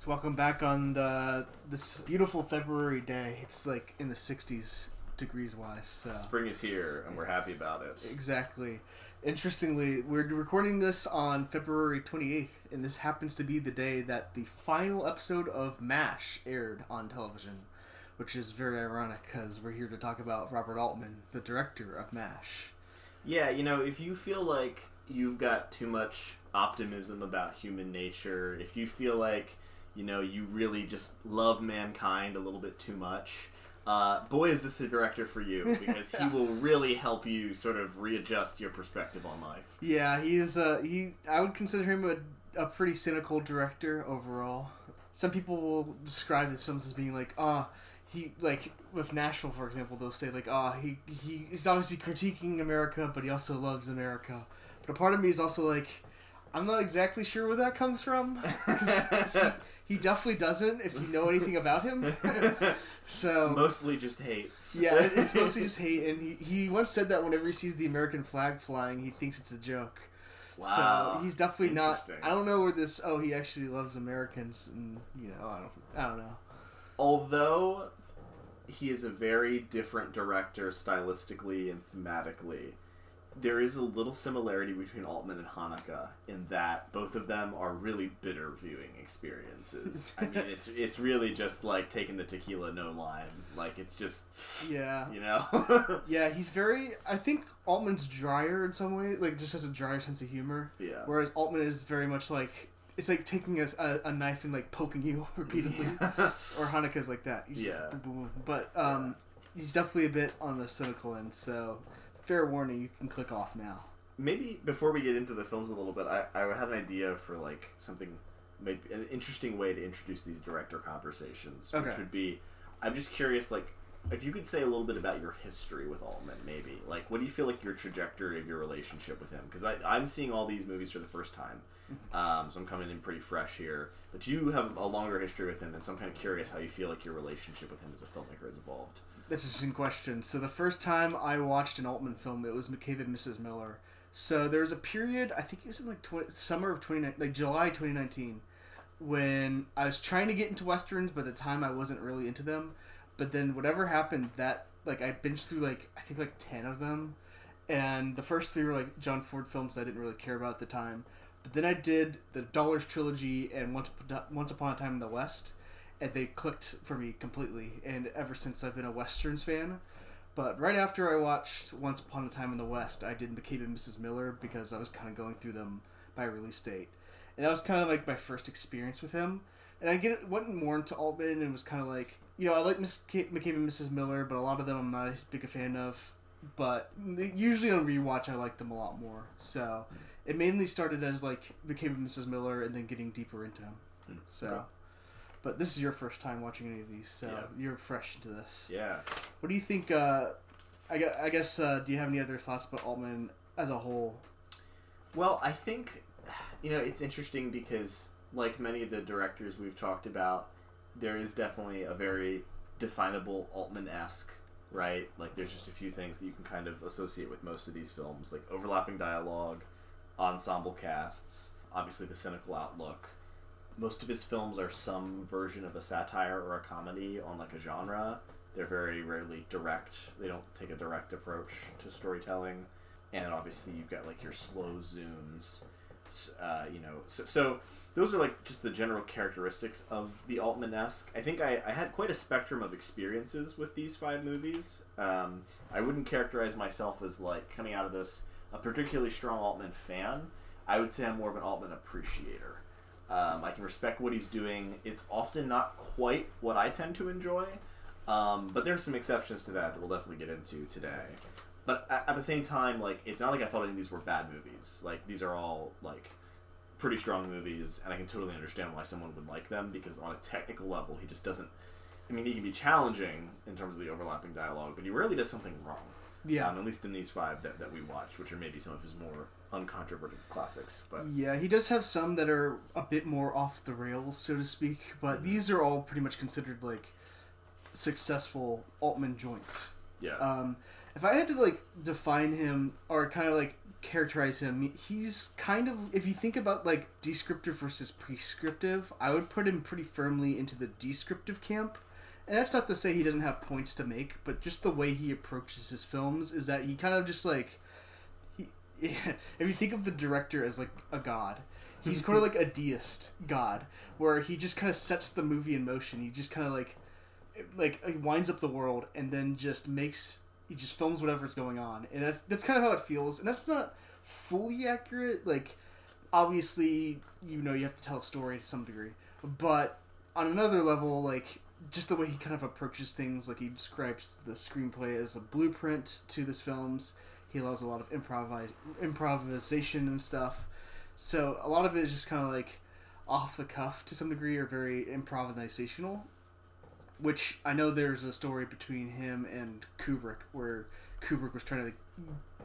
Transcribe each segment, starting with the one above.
Welcome back on this beautiful February day. It's like in the 60s degrees wise. So. Spring is here, and we're happy about it. Exactly. Interestingly, we're recording this on February 28th, and this happens to be the day that the final episode of MASH aired on television, which is very ironic because we're here to talk about Robert Altman, the director of MASH. Yeah, if you feel like you've got too much optimism about human nature, if you feel like, you really just love mankind a little bit too much, boy, is this the director for you, because he will really help you sort of readjust your perspective on life. Yeah, I would consider him a pretty cynical director overall. Some people will describe his films as being like, he, like, with Nashville, for example, they'll say, like, he's obviously critiquing America, but he also loves America. But a part of me is also like, I'm not exactly sure where that comes from. Because he definitely doesn't, if you know anything about him. So it's mostly just hate. Yeah, it's mostly just hate. And he once said that whenever he sees the American flag flying, he thinks it's a joke. Wow. So he's definitely not. I don't know where this, he actually loves Americans. And, I don't know. Although he is a very different director stylistically and thematically, there is a little similarity between Altman and Haneke in that both of them are really bitter viewing experiences. I mean, it's really just like taking the tequila, no lime. Like, it's just, yeah, Yeah, he's very, I think Altman's drier in some way, like just has a drier sense of humor. Yeah. Whereas Altman is very much like, it's like taking a knife and like poking you repeatedly. Or Haneke's like that. He's just boom, boom, boom. But he's definitely a bit on the cynical end, so fair warning, you can click off now. Maybe before we get into the films a little bit, I had an idea for like something, maybe an interesting way to introduce these director conversations, which would be, I'm just curious, like, if you could say a little bit about your history with Altman, maybe. Like, what do you feel like your trajectory of your relationship with him? Because I'm seeing all these movies for the first time, so I'm coming in pretty fresh here. But you have a longer history with him, and so I'm kind of curious how you feel like your relationship with him as a filmmaker has evolved. That's an interesting question. So the first time I watched an Altman film, it was McCabe Mrs. Miller. So there was a period, I think it was in like summer of July 2019, when I was trying to get into westerns, but at the time I wasn't really into them. But then whatever happened, that like I binged through like 10 of them, and the first 3 were like John Ford films I didn't really care about at the time. But then I did the Dollars trilogy and Once Upon a Time in the West. And they clicked for me completely, and ever since I've been a westerns fan. But right after I watched Once Upon a Time in the West, I did McCabe Mrs. Miller because I was kind of going through them by release date, and that was kind of like my first experience with him. And I went more into Altman and was kind of like, I like McCabe Mrs. Miller, but a lot of them I'm not as big a fan of. But usually on rewatch, I like them a lot more. So it mainly started as like McCabe Mrs. Miller, and then getting deeper into him. So. Okay. But this is your first time watching any of these, so you're fresh into this. Yeah. What do you think, I guess, do you have any other thoughts about Altman as a whole? Well, I think, it's interesting because, like many of the directors we've talked about, there is definitely a very definable Altman-esque, right? Like, there's just a few things that you can kind of associate with most of these films, like overlapping dialogue, ensemble casts, obviously the cynical outlook. Most of his films are some version of a satire or a comedy on like a genre. They're very rarely direct. They don't take a direct approach to storytelling. And obviously you've got like your slow zooms. So those are like just the general characteristics of the Altman-esque. I think I had quite a spectrum of experiences with these 5 movies. I wouldn't characterize myself as like coming out of this a particularly strong Altman fan. I would say I'm more of an Altman appreciator. I can respect what he's doing. It's often not quite what I tend to enjoy, but there's some exceptions to that we'll definitely get into today. But at the same time, like, it's not like I thought any of these were bad movies. Like, these are all, like, pretty strong movies, and I can totally understand why someone would like them, because on a technical level, he just doesn't... I mean, he can be challenging in terms of the overlapping dialogue, but he rarely does something wrong. Yeah. At least in these 5 that we watched, which are maybe some of his more uncontroverted classics. But yeah, he does have some that are a bit more off the rails, so to speak, but these are all pretty much considered like successful Altman joints. Yeah. if I had to like define him or kind of like characterize him, he's kind of, if you think about like descriptive versus prescriptive, I would put him pretty firmly into the descriptive camp. And that's not to say he doesn't have points to make, but just the way he approaches his films is that he kind of just like, if you think of the director as like a god, he's kind of like a deist god, where he just kind of sets the movie in motion. He just kind of like he winds up the world and then he just films whatever's going on. And that's kind of how it feels. And that's not fully accurate. Like, obviously, you have to tell a story to some degree. But on another level, like, just the way he kind of approaches things, like he describes the screenplay as a blueprint to his films. He allows a lot of improvisation and stuff. So a lot of it is just kind of like off the cuff to some degree, or very improvisational. Which I know there's a story between him and Kubrick, where Kubrick was trying to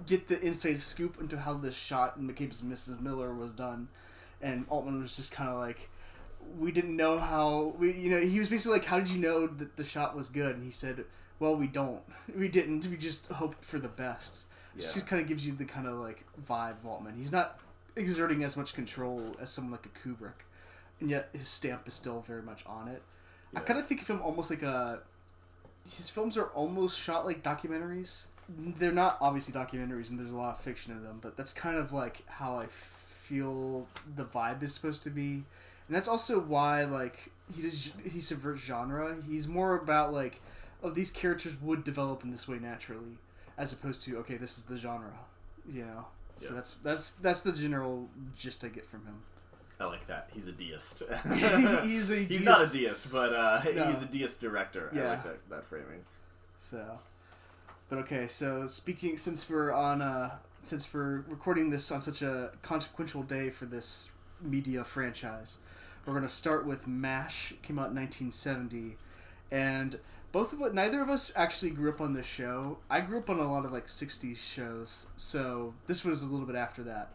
get the inside scoop into how this shot in McCabe Mrs. Miller was done, and Altman was just kind of like, we didn't know how he was basically like, how did you know that the shot was good? And he said, well, we didn't, we just hoped for the best. Yeah. It just kind of gives you the kind of like vibe of Altman. He's not exerting as much control as someone like a Kubrick, and yet his stamp is still very much on it. Yeah. I kind of think of him almost like his films are almost shot like documentaries. They're not obviously documentaries, and there's a lot of fiction in them, but that's kind of like how I feel the vibe is supposed to be. And that's also why, like, he subverts genre. He's more about, like, these characters would develop in this way naturally, as opposed to, okay, this is the genre, Yeah. So that's the general gist I get from him. I like that. He's a deist. He's not a deist, but no. He's a deist director. Yeah. I like that framing. So, but okay. So since we're recording this on such a consequential day for this media franchise, we're gonna start with MASH. It came out in 1970, and neither of us actually grew up on this show. I grew up on a lot of like 60s shows, so this was a little bit after that.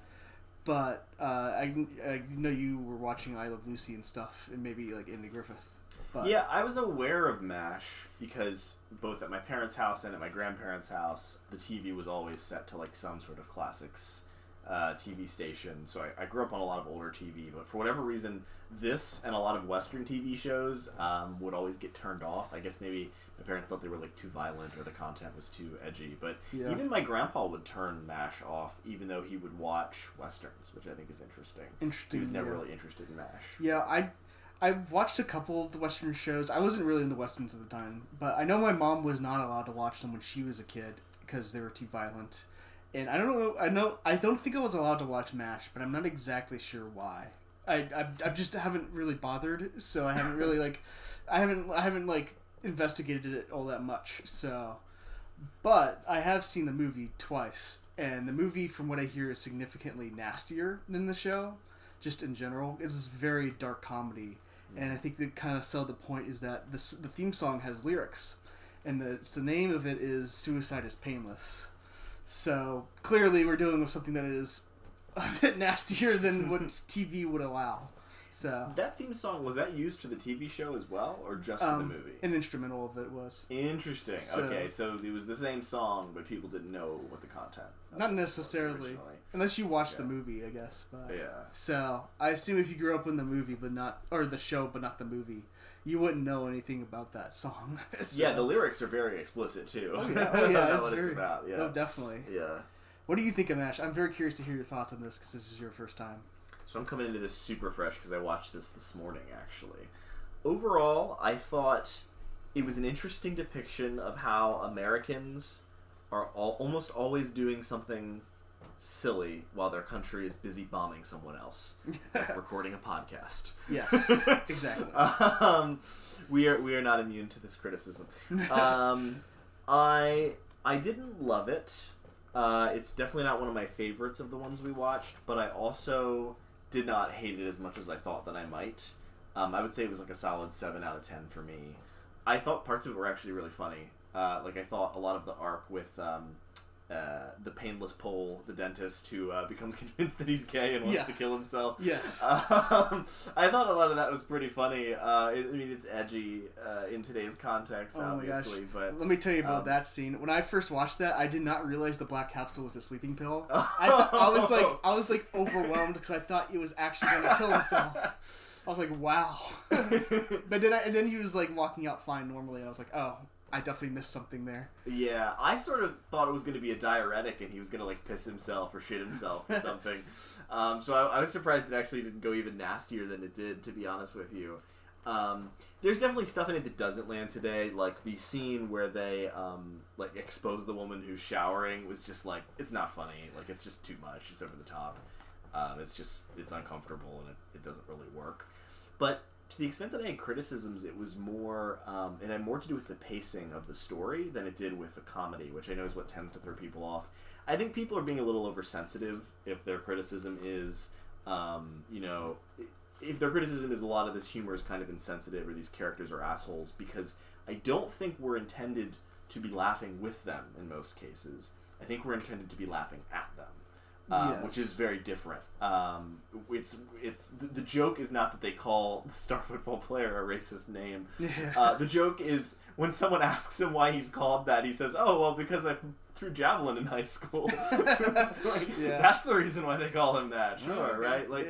But I know you were watching I Love Lucy and stuff, and maybe like Andy Griffith. But yeah, I was aware of MASH because both at my parents' house and at my grandparents' house, the TV was always set to like some sort of classics TV station. So I grew up on a lot of older TV, but for whatever reason, this and a lot of Western TV shows would always get turned off. I guess maybe my parents thought they were like too violent or the content was too edgy. But even my grandpa would turn MASH off, even though he would watch Westerns, which I think is interesting. He was never really interested in MASH. Yeah, I watched a couple of the Western shows. I wasn't really into Westerns at the time, but I know my mom was not allowed to watch them when she was a kid because they were too violent. And I don't know. I don't think I was allowed to watch MASH, but I'm not exactly sure why. I just haven't really bothered, so I haven't really I haven't investigated it all that much. So, but I have seen the movie twice, and the movie, from what I hear, is significantly nastier than the show. Just in general, it's this very dark comedy, and I think that kind of sell the point is that the theme song has lyrics, and the name of it is "Suicide is Painless." So, clearly we're dealing with something that is a bit nastier than what TV would allow. So that theme song, was that used to the TV show as well, or just for the movie? An instrumental of it was. Interesting. Okay, so it was the same song, but people didn't know what the content not necessarily. Unless you watched the movie, I guess. But, yeah. So, I assume if you grew up in the movie, or the show, but not the movie, you wouldn't know anything about that song. So. Yeah, the lyrics are very explicit, too. Oh, yeah. That's what it's about. Yeah. Oh, definitely. Yeah. What do you think of MASH? I'm very curious to hear your thoughts on this, because this is your first time. So I'm coming into this super fresh, because I watched this morning, actually. Overall, I thought it was an interesting depiction of how Americans are almost always doing something silly while their country is busy bombing someone else, like recording a podcast. Yes, exactly. We are not immune to this criticism. I didn't love it. It's definitely not one of my favorites of the ones we watched, but I also did not hate it as much as I thought that I might. I would say it was like a solid 7 out of 10 for me. I thought parts of it were actually really funny. I thought a lot of the arc with the painless Pole, the dentist, who becomes convinced that he's gay and wants to kill himself. Yes. I thought a lot of that was pretty funny. I mean, it's edgy in today's context, obviously. But let me tell you about that scene. When I first watched that, I did not realize the black capsule was a sleeping pill. I was like overwhelmed because I thought he was actually going to kill himself. I was like, wow. But then he was like walking out fine normally, and I was like, oh, I definitely missed something there. Yeah, I sort of thought it was going to be a diuretic and he was going to like piss himself or shit himself or something. So I was surprised it actually didn't go even nastier than it did, to be honest with you. There's definitely stuff in it that doesn't land today, like the scene where they like expose the woman who's showering was just like, it's not funny, like it's just too much, it's over the top. It's uncomfortable and it doesn't really work. But to the extent that I had criticisms, it was more, it had more to do with the pacing of the story than it did with the comedy, which I know is what tends to throw people off. I think people are being a little oversensitive if their criticism is, if their criticism is a lot of this humor is kind of insensitive or these characters are assholes, because I don't think we're intended to be laughing with them in most cases. I think we're intended to be laughing at them. Yes. Which is very different. The joke is not that they call the star football player a racist name. Yeah. The joke is when someone asks him why he's called that, he says, "Oh, well, because I threw javelin in high school." It's like, that's the reason why they call him that. Sure, right? Like,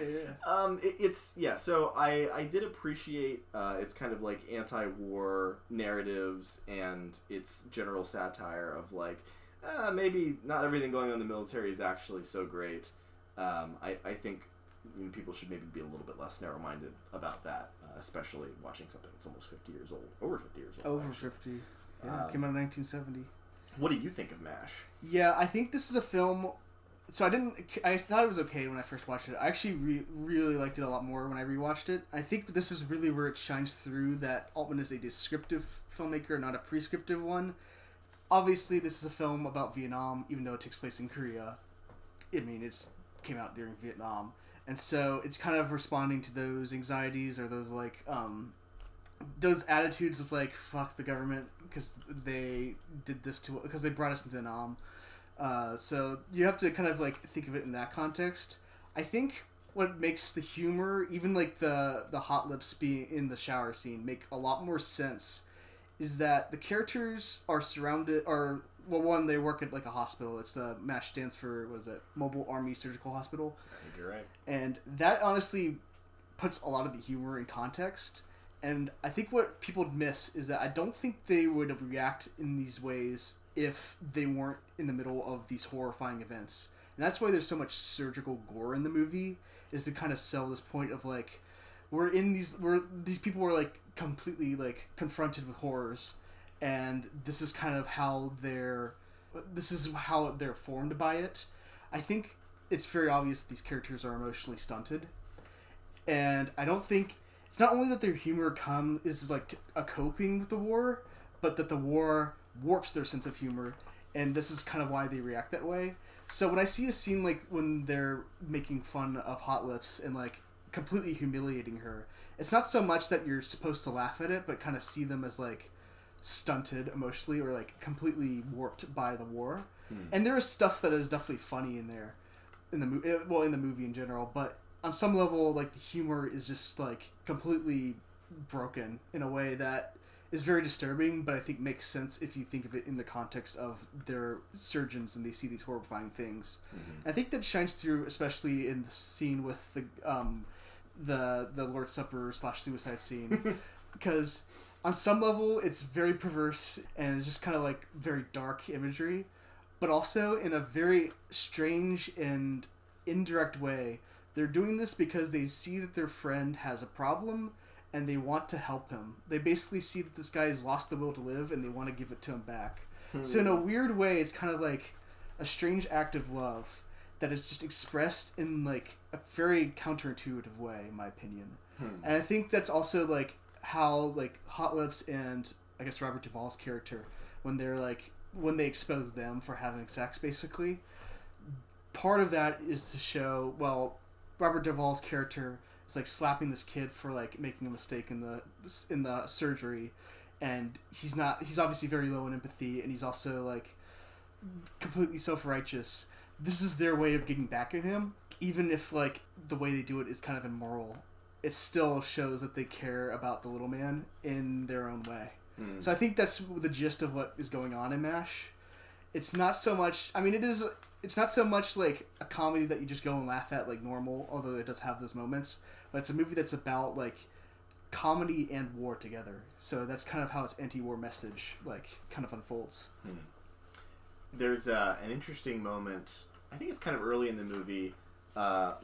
So I did appreciate its kind of like anti-war narratives and its general satire of like, maybe not everything going on in the military is actually so great. I think people should maybe be a little bit less narrow-minded about that, especially watching something that's almost 50 years old. Over 50 years old. Over 50. Yeah, came out in 1970. What do you think of MASH? Yeah, I think this is a film... So I thought it was okay when I first watched it. I actually really liked it a lot more when I rewatched it. I think this is really where it shines through that Altman is a descriptive filmmaker, not a prescriptive one. Obviously, this is a film about Vietnam, even though it takes place in Korea. I mean, it came out during Vietnam. And so it's kind of responding to those anxieties or those, like, those attitudes of, like, fuck the government because they did this because they brought us into Vietnam. So you have to kind of, like, think of it in that context. I think what makes the humor, even, like, the hot lips being in the shower scene, make a lot more sense is that the characters are surrounded, one, they work at like a hospital. It's the MASH stands for, what is it, Mobile Army Surgical Hospital. I think you're right. And that honestly puts a lot of the humor in context. And I think what people miss is that I don't think they would react in these ways if they weren't in the middle of these horrifying events. And that's why there's so much surgical gore in the movie, is to kind of sell this point of like, these people were like completely like confronted with horrors, and this is kind of how they're formed by it. I think it's very obvious that these characters are emotionally stunted, and I don't think it's not only that their humor is like a coping with the war, but that the war warps their sense of humor, and this is kind of why they react that way. So when I see a scene like when they're making fun of Hot Lips and like completely humiliating her, it's not so much that you're supposed to laugh at it, but kind of see them as like stunted emotionally or like completely warped by the war. And there is stuff that is definitely funny in there, in the movie in general, but on some level, like the humor is just like completely broken in a way that is very disturbing, but I think makes sense if you think of it in the context of their surgeons and they see these horrifying things. I think that shines through, especially in the scene with the Lord's Supper / suicide scene, because on some level it's very perverse and it's just kind of like very dark imagery, but also in a very strange and indirect way. They're doing this because they see that their friend has a problem and they want to help him. They basically see that this guy has lost the will to live and they want to give it to him back. So in a weird way, it's kind of like a strange act of love that is just expressed in like a very counterintuitive way, in my opinion. And I think that's also like how like Hot Lips and I guess Robert Duvall's character, when they expose them for having sex, basically, part of that is to show, well, Robert Duvall's character is like slapping this kid for like making a mistake in the surgery, and he's obviously very low in empathy, and he's also like completely self-righteous. This is their way of getting back at him. Even if, like, the way they do it is kind of immoral, it still shows that they care about the little man in their own way. So I think that's the gist of what is going on in MASH. It's not so much... I mean, it's not so much, like, a comedy that you just go and laugh at like normal, although it does have those moments. But it's a movie that's about, like, comedy and war together. So that's kind of how its anti-war message, like, kind of unfolds. There's an interesting moment, I think it's kind of early in the movie,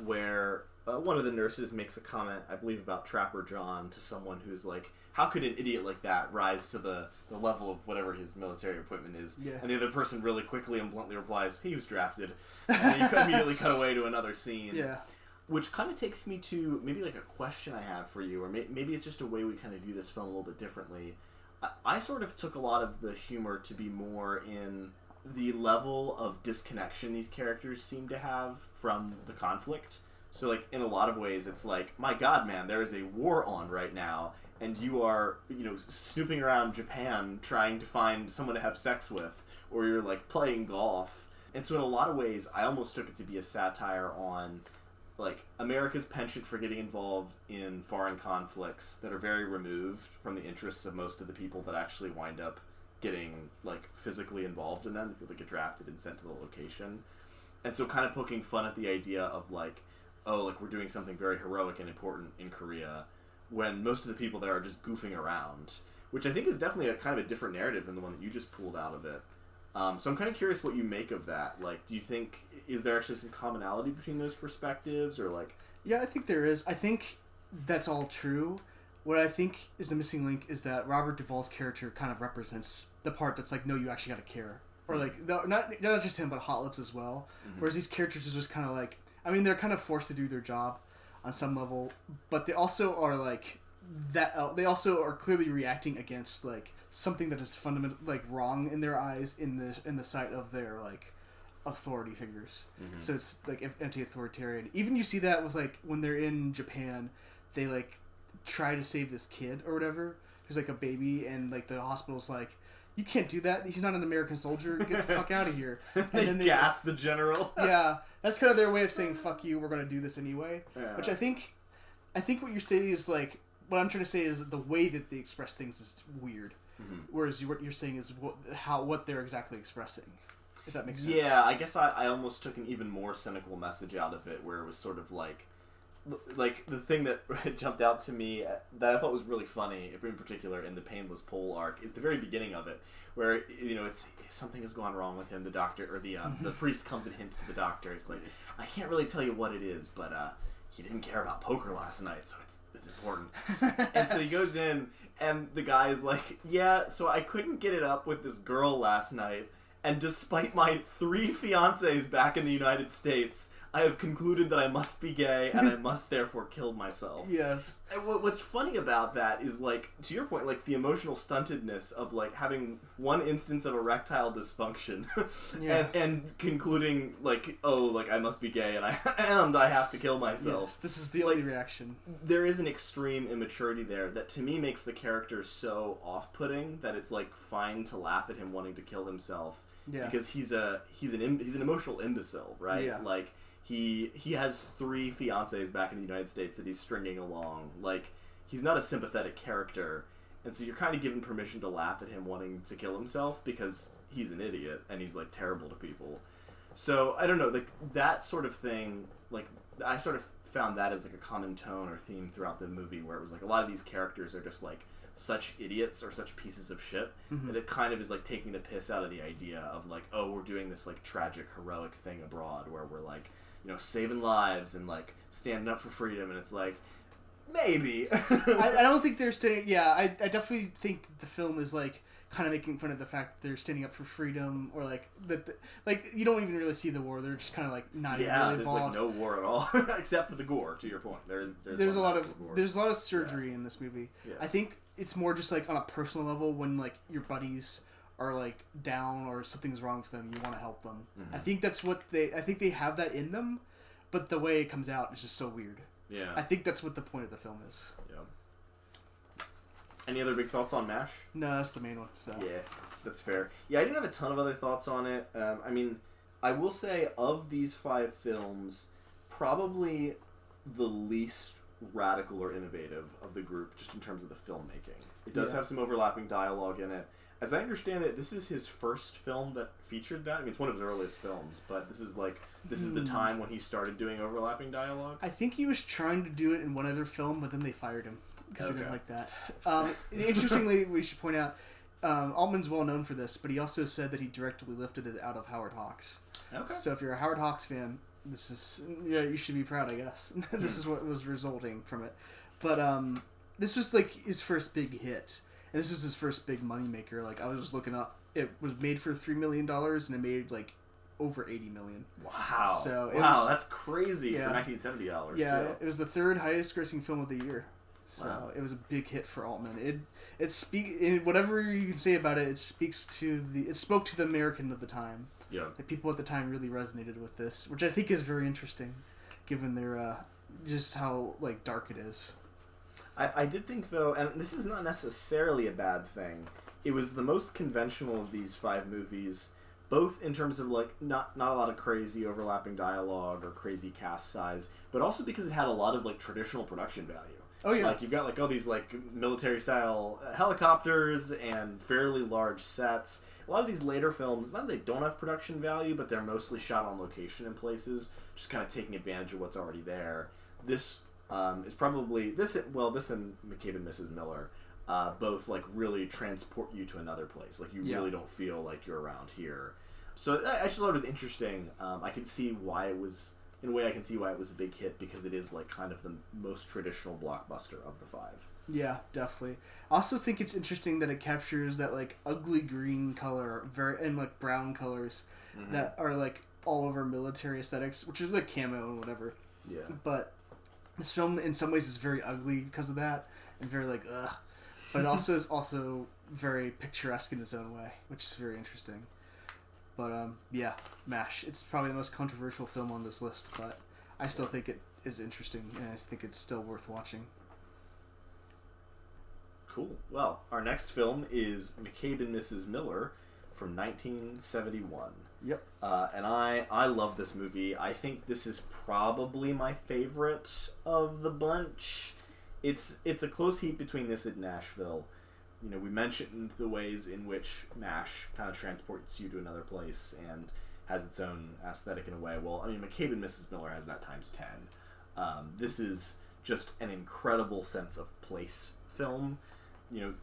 where one of the nurses makes a comment, I believe, about Trapper John to someone who's like, how could an idiot like that rise to the level of whatever his military appointment is? Yeah. And the other person really quickly and bluntly replies, he was drafted. And then you immediately cut away to another scene. Yeah. Which kind of takes me to maybe like a question I have for you, or maybe it's just a way we kind of view this film a little bit differently. I sort of took a lot of the humor to be more in the level of disconnection these characters seem to have from the conflict. So, like, in a lot of ways, it's like, my God, man, there is a war on right now, and you are, snooping around Japan trying to find someone to have sex with, or you're, like, playing golf. And so in a lot of ways, I almost took it to be a satire on, like, America's penchant for getting involved in foreign conflicts that are very removed from the interests of most of the people that actually wind up getting, like, physically involved in them, the people that get drafted and sent to the location. And so kind of poking fun at the idea of, like, oh, like, we're doing something very heroic and important in Korea, when most of the people there are just goofing around, which I think is definitely a kind of a different narrative than the one that you just pulled out of it. So I'm kind of curious what you make of that. Like, do you think, is there actually some commonality between those perspectives, or like... Yeah, I think there is. I think that's all true. What I think is the missing link is that Robert Duvall's character kind of represents the part that's like, no, you actually gotta care. Or like, not just him, but Hot Lips as well. Mm-hmm. Whereas these characters are just kind of like, I mean, they're kind of forced to do their job on some level, but they also are like that. They also are clearly reacting against like something that is fundamentally like wrong in their eyes in the sight of their like authority figures. Mm-hmm. So it's like anti-authoritarian. Even you see that with like when they're in Japan, they like try to save this kid or whatever who's like a baby, and like the hospital's like, you can't do that. He's not an American soldier. Get the fuck out of here. And then they gas the general. Yeah, that's kind of their way of saying "fuck you." We're going to do this anyway. Yeah. Which I think what you're saying is like, what I'm trying to say is the way that they express things is weird. Mm-hmm. Whereas what you're saying is what they're exactly expressing. If that makes sense. Yeah, I guess I almost took an even more cynical message out of it, where it was sort of like the thing that jumped out to me that I thought was really funny, in particular in the Painless Pole arc, is the very beginning of it, where it's something has gone wrong with him. The doctor or the priest comes and hints to the doctor. It's like, I can't really tell you what it is, but he didn't care about poker last night, so it's important. And so he goes in, and the guy is like, yeah, so I couldn't get it up with this girl last night, and despite my 3 fiancés back in the United States, I have concluded that I must be gay, and I must therefore kill myself. Yes. And what's funny about that is, like, to your point, like, the emotional stuntedness of, like, having one instance of erectile dysfunction yeah. and concluding, like, oh, like, I must be gay, and I have to kill myself. Yes, this is the only reaction. There is an extreme immaturity there that, to me, makes the character so off-putting that it's, like, fine to laugh at him wanting to kill himself. Yeah. Because he's an emotional imbecile, right? Yeah. Like, he has 3 fiancés back in the United States that he's stringing along. Like, he's not a sympathetic character, and so you're kind of given permission to laugh at him wanting to kill himself because he's an idiot and he's like terrible to people. So I don't know, like that sort of thing. Like I sort of found that as like a common tone or theme throughout the movie, where it was like a lot of these characters are just like such idiots or such pieces of shit that it kind of is like taking the piss out of the idea of like, oh, we're doing this like tragic heroic thing abroad where we're like, saving lives and like standing up for freedom, and it's like maybe I don't think they're standing. Yeah, I definitely think the film is like kind of making fun of the fact that they're standing up for freedom, or like that like you don't even really see the war. They're just kind of like not even really involved. There's like no war at all except for the gore. To your point, there's a lot of surgery in this movie. Yeah. I think it's more just like on a personal level when like your buddies are like down or something's wrong with them, you want to help them. I think that's what I think they have that in them, but the way it comes out is just so weird. Yeah. I think that's what the point of the film is. Yeah. Any other big thoughts on MASH? No, that's the main one. So yeah, that's fair. Yeah, I didn't have a ton of other thoughts on it. I mean, I will say of these 5 films, probably the least radical or innovative of the group, just in terms of the filmmaking. It does have some overlapping dialogue in it. As I understand it, this is his first film that featured that. I mean, it's one of his earliest films, but this is the time when he started doing overlapping dialogue. I think he was trying to do it in one other film, but then they fired him because they didn't like that. Interestingly, we should point out, Altman's well known for this, but he also said that he directly lifted it out of Howard Hawks. Okay. So if you're a Howard Hawks fan, this is you should be proud, I guess. This is what was resulting from it. But this was like his first big hit. And this was his first big moneymaker. Like, I was just looking up. It was made for $3 million, and it made, like, over $80 million. Wow. So that's crazy for $1970, yeah, too. It was the 3rd highest grossing film of the year. So it was a big hit for Altman. Whatever you can say about it, it spoke to the American of the time. Yeah. The people at the time really resonated with this, which I think is very interesting, given their, just how, like, dark it is. I did think, though, and this is not necessarily a bad thing, it was the most conventional of these 5 movies, both in terms of, like, not a lot of crazy overlapping dialogue or crazy cast size, but also because it had a lot of, like, traditional production value. Oh, yeah. Like, you've got, like, all these, like, military-style helicopters and fairly large sets. A lot of these later films, not that they don't have production value, but they're mostly shot on location in places, just kind of taking advantage of what's already there. This is probably this and McCabe and Mrs. Miller both like really transport you to another place. Like you really don't feel like you're around here. So I just thought it was interesting. I can see why it was a big hit because it is like kind of the most traditional blockbuster of the 5. Yeah, definitely. I also think it's interesting that it captures that like ugly green color and like brown colors that are like all over military aesthetics, which is like camo and whatever. Yeah. But this film, in some ways, is very ugly because of that, and very like ugh. But it also is also very picturesque in its own way, which is very interesting. But yeah, MASH. It's probably the most controversial film on this list, but I still think it is interesting, and I think it's still worth watching. Cool. Well, our next film is McCabe and Mrs. Miller from 1971. Yep. And I love this movie. I think this is probably my favorite of the bunch. It's a close heat between this and Nashville. You know, we mentioned the ways in which MASH kind of transports you to another place and has its own aesthetic in a way. Well, I mean, McCabe and Mrs. Miller has that times 10. This is just an incredible sense of place film. You know,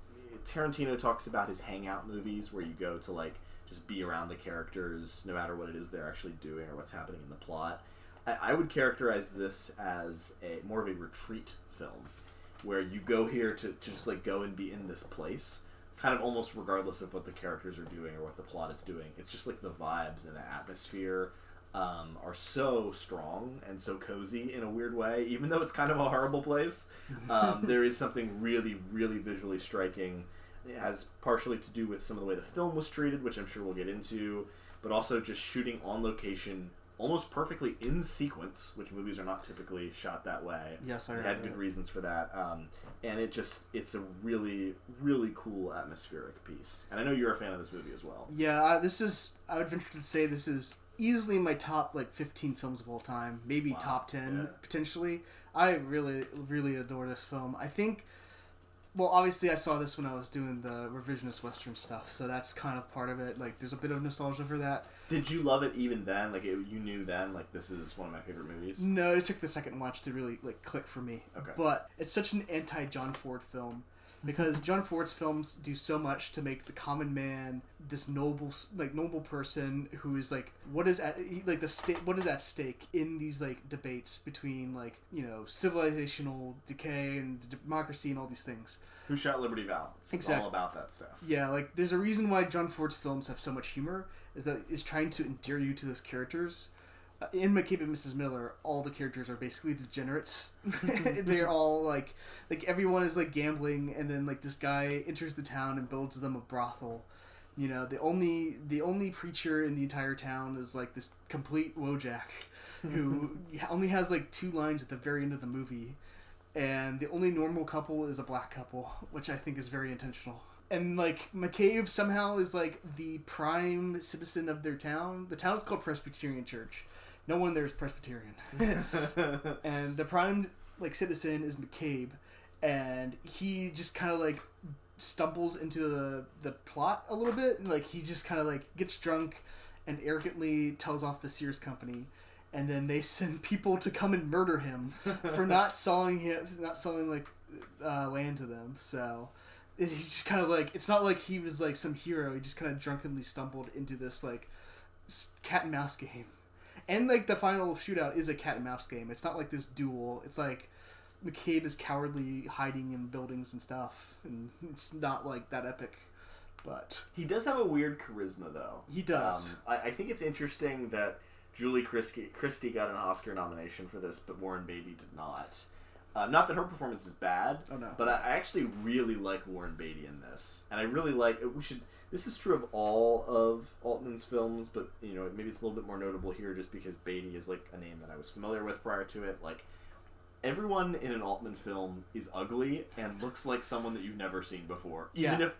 Tarantino talks about his hangout movies where you go to like just be around the characters no matter what it is they're actually doing or what's happening in the plot. I would characterize this as more of a retreat film where you go here to just like go and be in this place kind of almost regardless of what the characters are doing or what the plot is doing. It's just like the vibes and the atmosphere are so strong and so cozy in a weird way, even though it's kind of a horrible place. There is something really, really visually striking. It has partially to do with some of the way the film was treated, which I'm sure we'll get into, but also just shooting on location almost perfectly in sequence, which movies are not typically shot that way. Yes, I heard had good reasons for that. And it's a really, really cool atmospheric piece. And I know you're a fan of this movie as well. Yeah, I would venture to say this is easily my top like 15 films of all time, maybe top 10 potentially. I really, really adore this film. I think, well, obviously I saw this when I was doing the revisionist Western stuff, so that's kind of part of it. Like, there's a bit of nostalgia for that. Did you love it even then? Like, you knew then, like, this is one of my favorite movies? No, it took the second watch to really, like, click for me. Okay. But it's such an anti-John Ford film. Because John Ford's films do so much to make the common man this noble person who is like, what is at stake in these like debates between like, you know, civilizational decay and democracy and all these things. Who Shot Liberty Valance? It's all about that stuff. Yeah, like there's a reason why John Ford's films have so much humor, is that it's trying to endear you to those characters. In McCabe and Mrs. Miller, all the characters are basically degenerates. They're all like everyone is like gambling, and then like this guy enters the town and builds them a brothel. You know, the only preacher in the entire town is like this complete Wojak, who only has like 2 lines at the very end of the movie, and the only normal couple is a black couple, which I think is very intentional. And like McCabe somehow is like the prime citizen of their town. The town is called Presbyterian Church. No one there is Presbyterian. And the prime like citizen is McCabe, and he just kind of like stumbles into the plot a little bit. Like he just kind of like gets drunk and arrogantly tells off the Sears company, and then they send people to come and murder him for not selling like land to them. So he's just kind of like, it's not like he was like some hero. He just kind of drunkenly stumbled into this like cat and mouse game. And like the final shootout is a cat and mouse game. It's not like this duel. It's like McCabe is cowardly hiding in buildings and stuff, and it's not like that epic. But he does have a weird charisma, though. He does. I think it's interesting that Julie Christie got an Oscar nomination for this, but Warren Beatty did not. Not that her performance is bad, but I actually really like Warren Beatty in this, and I really like. This is true of all of Altman's films, but you know maybe it's a little bit more notable here just because Beatty is like a name that I was familiar with prior to it. Like everyone in an Altman film is ugly and looks like someone that you've never seen before.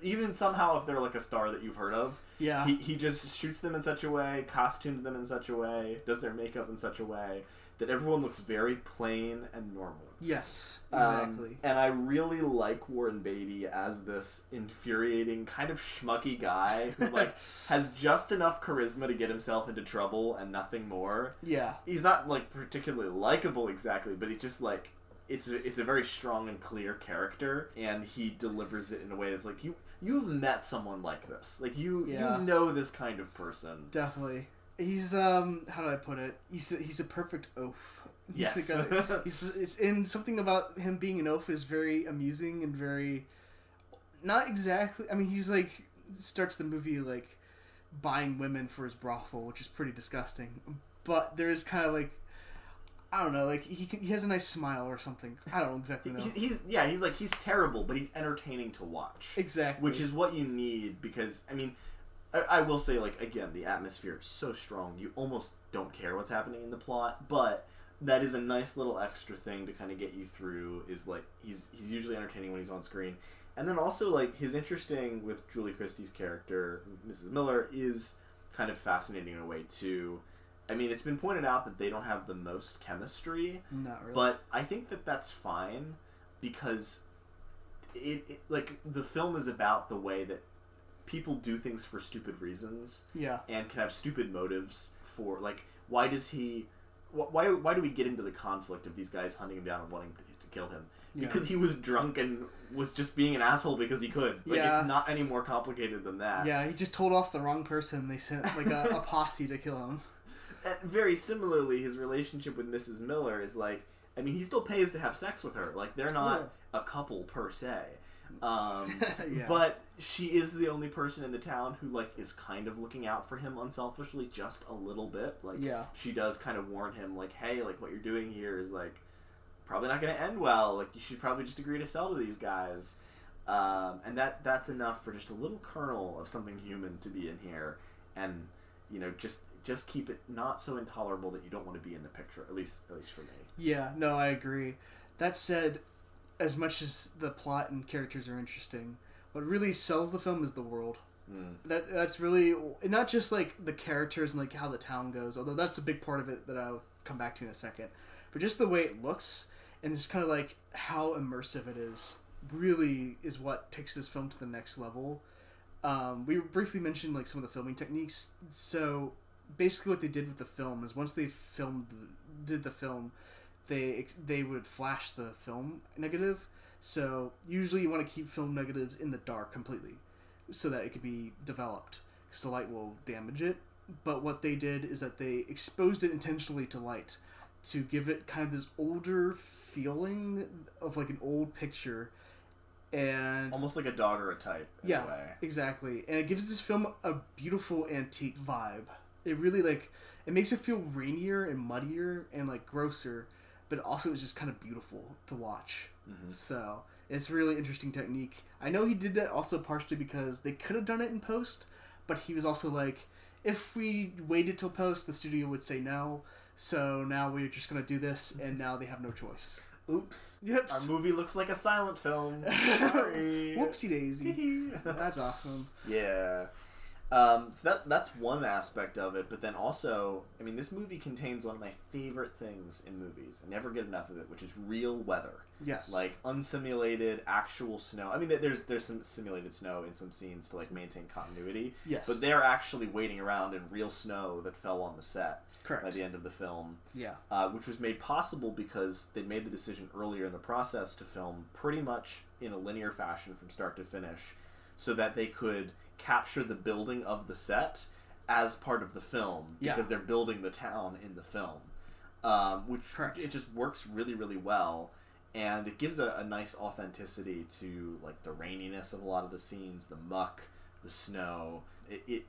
Even somehow if they're like a star that you've heard of. Yeah. He just shoots them in such a way, costumes them in such a way, does their makeup in such a way that everyone looks very plain and normal. Yes, exactly. And I really like Warren Beatty as this infuriating kind of schmucky guy who like has just enough charisma to get himself into trouble and nothing more. Yeah. He's not like particularly likable exactly, but he's just like it's a very strong and clear character, and he delivers it in a way that's like you've met someone like this. Like you know this kind of person. Definitely. He's how do I put it? He's a perfect oaf. Yes. It's and something about him being an oaf is very amusing and very not exactly. I mean, he's like starts the movie like buying women for his brothel, which is pretty disgusting. But there is kind of like I don't know, like he has a nice smile or something. I don't exactly know. He's terrible, but he's entertaining to watch. Exactly. Which is what you need because I mean. I will say, like, again, the atmosphere is so strong, you almost don't care what's happening in the plot, but that is a nice little extra thing to kind of get you through, is, like, he's usually entertaining when he's on screen. And then also, like, his interesting with Julie Christie's character, Mrs. Miller, is kind of fascinating in a way, too. I mean, it's been pointed out that they don't have the most chemistry. Not really. But I think that that's fine, because it like, the film is about the way that people do things for stupid reasons, and can have stupid motives for like why do we get into the conflict of these guys hunting him down and wanting to kill him? Because he was drunk and was just being an asshole because he could. Like it's not any more complicated than that. Yeah, he just told off the wrong person. They sent like a posse to kill him. And very similarly, his relationship with Mrs. Miller is like, I mean, he still pays to have sex with her. Like they're not a couple per se. But she is the only person in the town who like is kind of looking out for him unselfishly just a little bit. Like she does kind of warn him like, hey, like what you're doing here is like probably not going to end well. Like you should probably just agree to sell to these guys. And that's enough for just a little kernel of something human to be in here, and you know just keep it not so intolerable that you don't want to be in the picture. At least for me. Yeah, no, I agree. That said, as much as the plot and characters are interesting, what really sells the film is the world. That's really not just like the characters and like how the town goes, although that's a big part of it that I'll come back to in a second. But just the way it looks and just kind of like how immersive it is really is what takes this film to the next level. We briefly mentioned like some of the filming techniques. So basically what they did with the film is once they did the film, they would flash the film negative. So usually you want to keep film negatives in the dark completely so that it could be developed because the light will damage it. But what they did is that they exposed it intentionally to light to give it kind of this older feeling of like an old picture, and almost like a daguerreotype in a way. Exactly. And it gives this film a beautiful antique vibe. It really like it makes it feel rainier and muddier and like grosser, but also it's just kind of beautiful to watch. So it's a really interesting technique. I know he did that also partially because they could have done it in post, but he was also like, if we waited till post, the studio would say no. So now we're just going to do this, and now they have no choice. Oops. Yep. Our movie looks like a silent film. Sorry. Whoopsie daisy. That's awesome. Yeah. So that's one aspect of it, but then also, I mean, this movie contains one of my favorite things in movies. I never get enough of it, which is real weather. Yes. Like unsimulated, actual snow. I mean, there's some simulated snow in some scenes to like maintain continuity. Yes. But they're actually waiting around in real snow that fell on the set. Correct. By the end of the film. Yeah. Which was made possible because they made the decision earlier in the process to film pretty much in a linear fashion from start to finish, so that they could capture the building of the set as part of the film, because they're building the town in the film, which it just works really, really well, and it gives a nice authenticity to like the raininess of a lot of the scenes, the muck, the snow.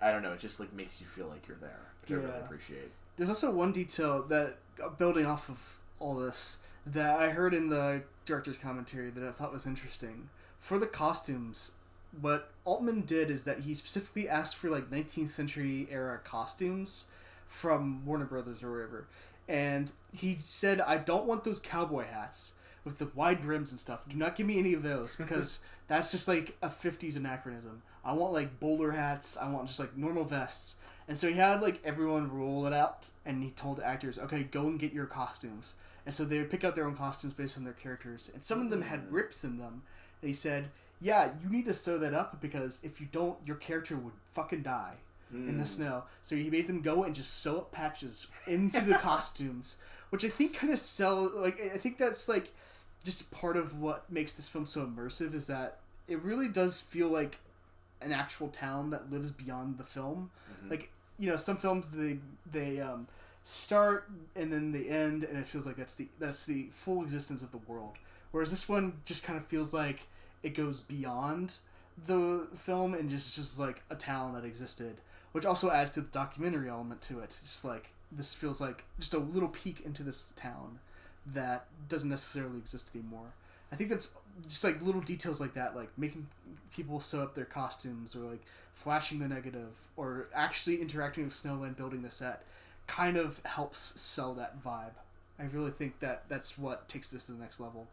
I don't know, it just like makes you feel like you're there, which I really appreciate. There's also one detail that, building off of all this, that I heard in the director's commentary that I thought was interesting. For the costumes, what Altman did is that he specifically asked for like 19th century era costumes from Warner Brothers or wherever. And he said, I don't want those cowboy hats with the wide brims and stuff. Do not give me any of those, because that's just like a 50s anachronism. I want like bowler hats. I want just like normal vests. And so he had like everyone roll it out, and he told the actors, okay, go and get your costumes. And so they would pick out their own costumes based on their characters. And some of them had rips in them. And he said, yeah, you need to sew that up, because if you don't, your character would fucking die in the snow. So he made them go and just sew up patches into the costumes, which I think kind of I think that's like just part of what makes this film so immersive, is that it really does feel like an actual town that lives beyond the film. Like, you know, some films they start and then they end, and it feels like that's the full existence of the world. Whereas this one just kind of feels like it goes beyond the film and just like a town that existed, which also adds to the documentary element to it. It's just like, this feels like just a little peek into this town that doesn't necessarily exist anymore. I think that's just like little details like that, like making people sew up their costumes, or like flashing the negative, or actually interacting with snow and building the set, kind of helps sell that vibe. I really think that that's what takes this to the next level.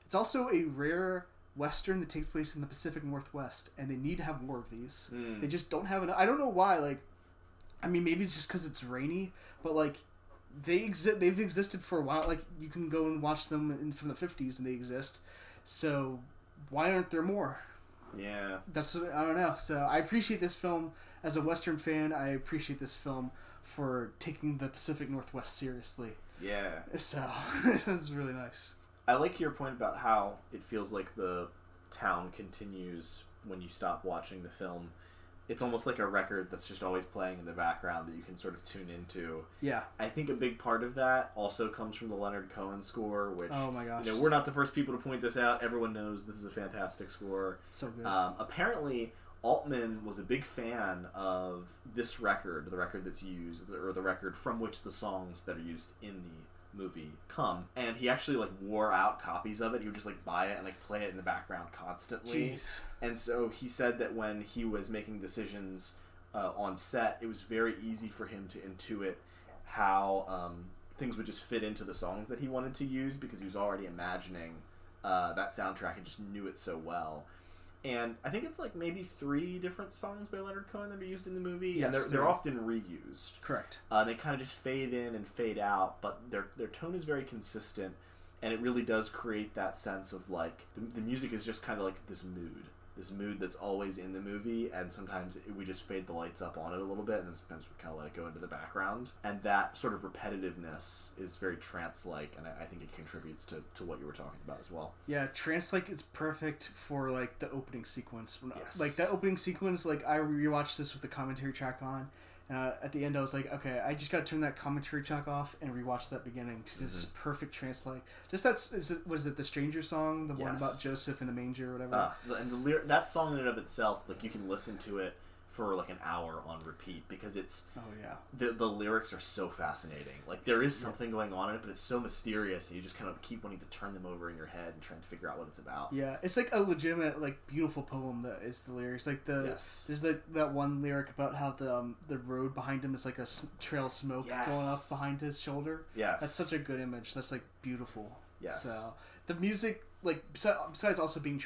It's also a rare Western that takes place in the Pacific Northwest, and they need to have more of these. They just don't have enough. I don't know why. Like, I mean, maybe it's just because it's rainy, but like, they've existed for a while. Like, you can go and watch them from the 50s, and they exist. So why aren't there more? Yeah. I don't know. So I appreciate this film as a Western fan. I appreciate this film for taking the Pacific Northwest seriously. Yeah. So that's really nice. I like your point about how it feels like the town continues when you stop watching the film. It's almost like a record that's just always playing in the background that you can sort of tune into. Yeah. I think a big part of that also comes from the Leonard Cohen score, which, oh my gosh, you know, we're not the first people to point this out. Everyone knows this is a fantastic score. So good. Apparently, Altman was a big fan of this record, the record that's used, or the record from which the songs that are used in the movie come, and he actually like wore out copies of it. He would just like buy it and like play it in the background constantly. Jeez. And so he said that when he was making decisions on set, it was very easy for him to intuit how things would just fit into the songs that he wanted to use, because he was already imagining that soundtrack and just knew it so well. And I think it's like maybe 3 different songs by Leonard Cohen that are used in the movie. Yes, and they're often reused. Correct. They kind of just fade in and fade out, but their tone is very consistent, and it really does create that sense of like the music is just kind of like this mood that's always in the movie, and sometimes we just fade the lights up on it a little bit, and then sometimes we kind of let it go into the background, and that sort of repetitiveness is very trance-like, and I think it contributes to what you were talking about as well. Yeah, trance-like is perfect for like the opening sequence. Yes. Like that opening sequence, like I rewatched this with the commentary track on, and at the end I was like, okay, I just got to turn that commentary track off and rewatch that beginning, because it's just perfect trance-like. Just was it the Stranger song, the one about Joseph in the manger or whatever? And that song in and of itself, like you can listen to it for like an hour on repeat, because it's the lyrics are so fascinating. Like there is something going on in it, but it's so mysterious, and you just kind of keep wanting to turn them over in your head and trying to figure out what it's about. Yeah, it's like a legitimate, like, beautiful poem that is the lyrics. Like there's that one lyric about how the road behind him is like a trail of smoke going up behind his shoulder. Yes, that's such a good image. That's like beautiful. Yes. So the music, like besides also being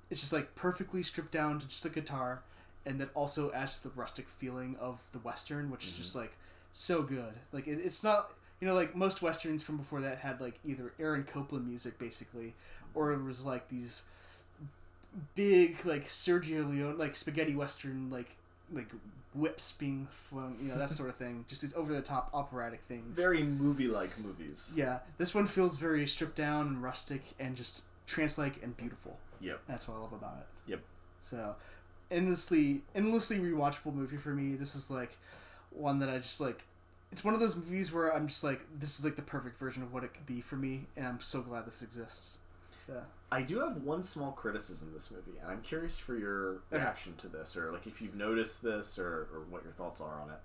it's just like perfectly stripped down to just a guitar, and that also adds to the rustic feeling of the Western, which is just like so good. Like it's not, like most Westerns from before that had like either Aaron Copland music basically, or it was like these big like Sergio Leone like spaghetti Western like whips being flown, that sort of thing. Just these over the top operatic things. Very movie like movies. Yeah, this one feels very stripped down and rustic and just trance-like and beautiful. Yep. That's what I love about it. Yep. So, endlessly rewatchable movie for me. This is like one that I just like. It's one of those movies where I'm just like, this is like the perfect version of what it could be for me, and I'm so glad this exists. So. I do have one small criticism of this movie, and I'm curious for your reaction to this, or like if you've noticed this, or what your thoughts are on it.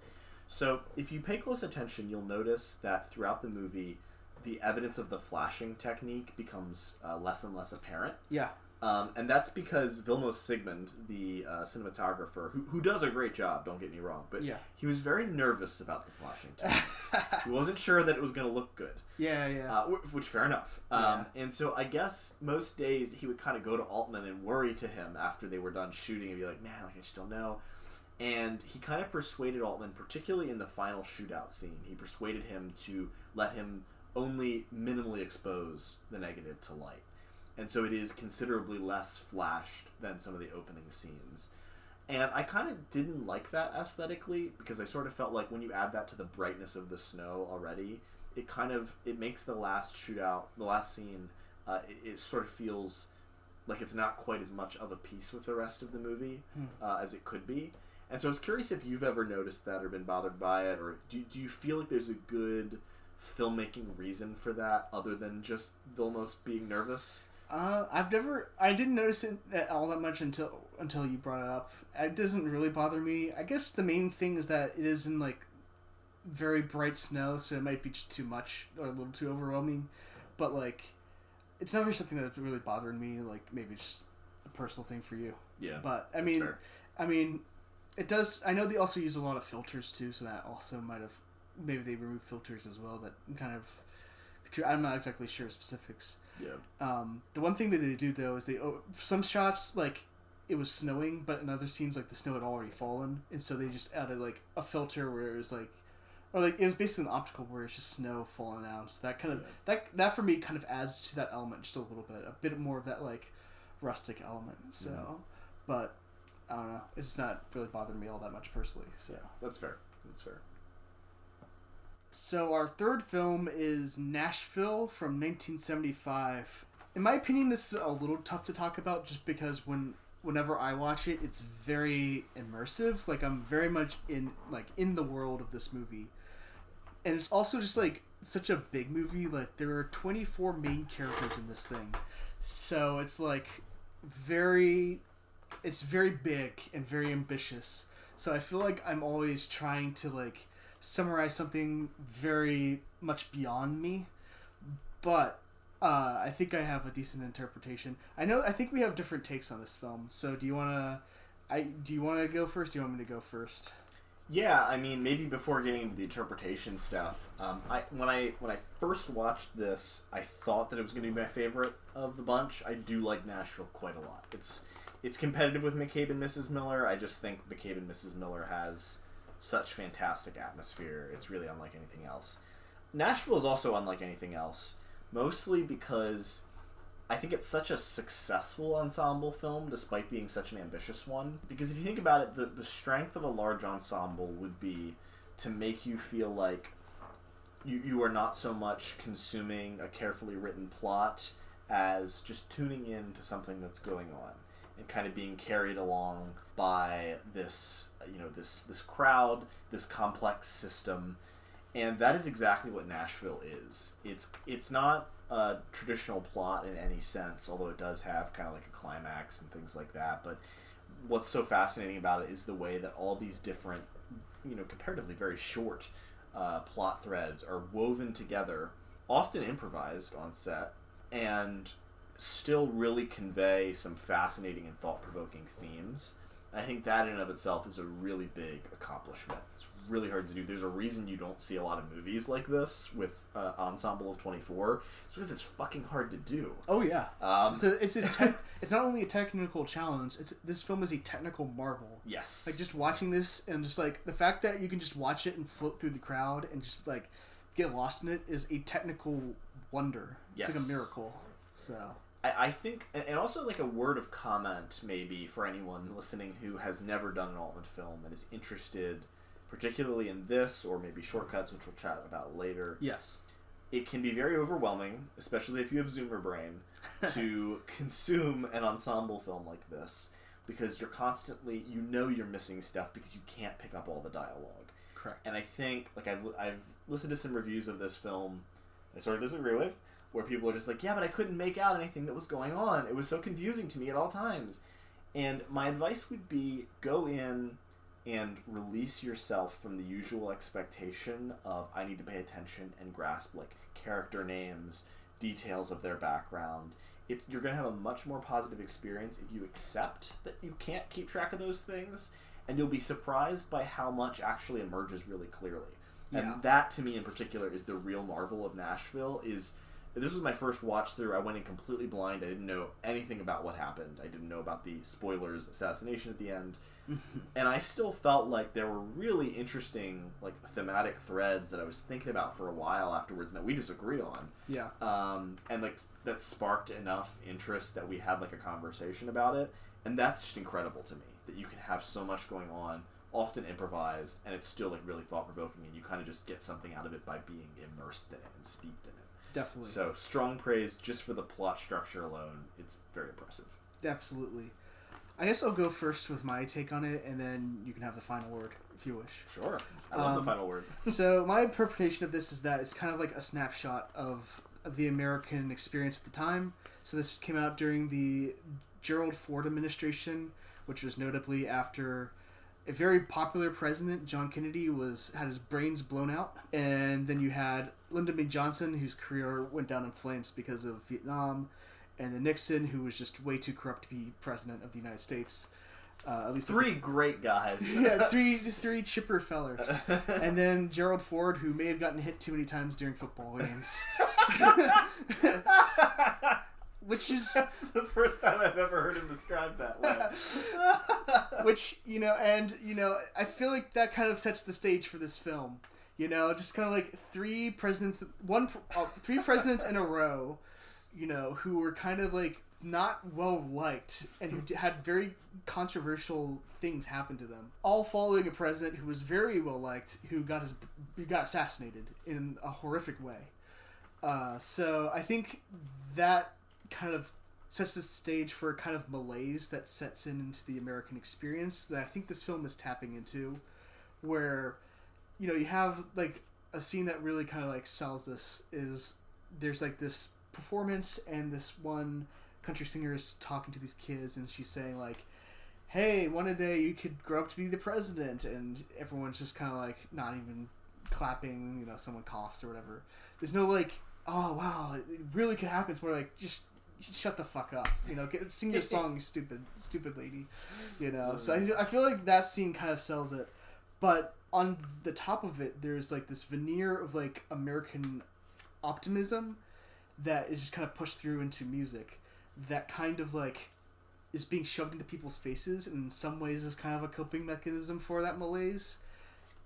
So, if you pay close attention, you'll notice that throughout the movie, the evidence of the flashing technique becomes less and less apparent. Yeah. And that's because Vilmos Sigmund, the cinematographer, who does a great job, don't get me wrong, but he was very nervous about the flashing technique. He wasn't sure that it was going to look good. Yeah. Which, fair enough. And so I guess most days he would kind of go to Altman and worry to him after they were done shooting and be like, man, like I just don't know. And he kind of persuaded Altman, particularly in the final shootout scene, he persuaded him to let him only minimally expose the negative to light. And so it is considerably less flashed than some of the opening scenes. And I kind of didn't like that aesthetically, because I sort of felt like when you add that to the brightness of the snow already, it makes the last shootout, the last scene, it sort of feels like it's not quite as much of a piece with the rest of the movie as it could be. And so I was curious if you've ever noticed that or been bothered by it, or do you feel like there's a good filmmaking reason for that other than just Vilmos being nervous? I didn't notice it all that much until you brought it up. It doesn't really bother me. I guess the main thing is that it is in like very bright snow, so it might be just too much or a little too overwhelming. But like, it's never something that's really bothering me. Like maybe it's just a personal thing for you. Yeah. But I mean, it does. I know they also use a lot of filters too, so that also might have maybe they remove filters as well. That kind of. I'm not exactly sure specifics. Yeah. The one thing that they do though is some shots like it was snowing, but in other scenes like the snow had already fallen, and so they just added like a filter where it was like, or like it was basically an optical where it's just snow falling down. So that kind of that for me kind of adds to that element just a little bit, a bit more of that like rustic element. So, but I don't know, it's not really bothering me all that much personally. So that's fair. So our third film is Nashville from 1975. In my opinion, this is a little tough to talk about just because whenever I watch it, it's very immersive. Like I'm very much in the world of this movie. And it's also just like such a big movie. Like there are 24 main characters in this thing. So it's like it's very big and very ambitious. So I feel like I'm always trying to like summarize something very much beyond me, but I think I have a decent interpretation. I think we have different takes on this film. So do you want to go first? Do you want me to go first? Yeah, I mean, maybe before getting into the interpretation stuff, when I first watched this, I thought that it was going to be my favorite of the bunch. I do like Nashville quite a lot. It's competitive with McCabe and Mrs. Miller. I just think McCabe and Mrs. Miller has such fantastic atmosphere. It's really unlike anything else. Nashville is also unlike anything else, mostly because I think it's such a successful ensemble film despite being such an ambitious one. Because if you think about it, the strength of a large ensemble would be to make you feel like you are not so much consuming a carefully written plot as just tuning in to something that's going on and kind of being carried along by this this crowd, this complex system. And that is exactly what Nashville is. It's not a traditional plot in any sense, although it does have kind of like a climax and things like that. But what's so fascinating about it is the way that all these different, comparatively very short plot threads are woven together, often improvised on set, and still really convey some fascinating and thought-provoking themes. I think that in and of itself is a really big accomplishment. It's really hard to do. There's a reason you don't see a lot of movies like this with ensemble of 24. It's because it's fucking hard to do. Oh yeah. So it's not only a technical challenge. This film is a technical marvel. Yes. Like just watching this and just like the fact that you can just watch it and float through the crowd and just like get lost in it is a technical wonder. It's like a miracle. So. I think, and also like a word of comment maybe for anyone listening who has never done an Altman film and is interested particularly in this or maybe Shortcuts, which we'll chat about later. Yes. It can be very overwhelming, especially if you have Zoomer brain, to consume an ensemble film like this because you're constantly, you're missing stuff because you can't pick up all the dialogue. Correct. And I think, like I've listened to some reviews of this film I sort of disagree with, where people are just like, yeah, but I couldn't make out anything that was going on. It was so confusing to me at all times. And my advice would be go in and release yourself from the usual expectation of I need to pay attention and grasp like character names, details of their background. You're going to have a much more positive experience if you accept that you can't keep track of those things, and you'll be surprised by how much actually emerges really clearly. Yeah. And that, to me in particular, is the real marvel of Nashville. This was my first watch through. I went in completely blind. I didn't know anything about what happened. I didn't know about the spoilers, assassination at the end. And I still felt like there were really interesting like thematic threads that I was thinking about for a while afterwards and that we disagree on. Yeah. And like that sparked enough interest that we had like a conversation about it. And that's just incredible to me, that you can have so much going on, often improvised, and it's still like really thought-provoking, and you kind of just get something out of it by being immersed in it and steeped in it. Definitely. So, strong praise just for the plot structure alone. It's very impressive. Absolutely. I guess I'll go first with my take on it, and then you can have the final word, if you wish. Sure. I love the final word. So, my interpretation of this is that it's kind of like a snapshot of the American experience at the time. So, this came out during the Gerald Ford administration, which was notably after a very popular president, John Kennedy, had his brains blown out. And then you had Lyndon B. Johnson, whose career went down in flames because of Vietnam. And then Nixon, who was just way too corrupt to be president of the United States. At least three great guys. Yeah, three chipper fellers. And then Gerald Ford, who may have gotten hit too many times during football games. Which is... That's the first time I've ever heard him described that way. Which, I feel like that kind of sets the stage for this film. Just kind of like three presidents in a row, who were kind of like not well liked and who had very controversial things happen to them. All following a president who was very well liked, who got assassinated in a horrific way. So I think that kind of sets the stage for a kind of malaise that sets into the American experience that I think this film is tapping into, where, you have like a scene that really kind of like sells this is there's like this performance and this one country singer is talking to these kids and she's saying like, hey, one day you could grow up to be the president, and everyone's just kind of like not even clapping, someone coughs or whatever. There's no like, oh wow, it really could happen. It's more like, just shut the fuck up, sing your song, you stupid lady, So I feel like that scene kind of sells it, but on the top of it, there's like this veneer of like American optimism that is just kind of pushed through into music that kind of like is being shoved into people's faces, and in some ways is kind of a coping mechanism for that malaise.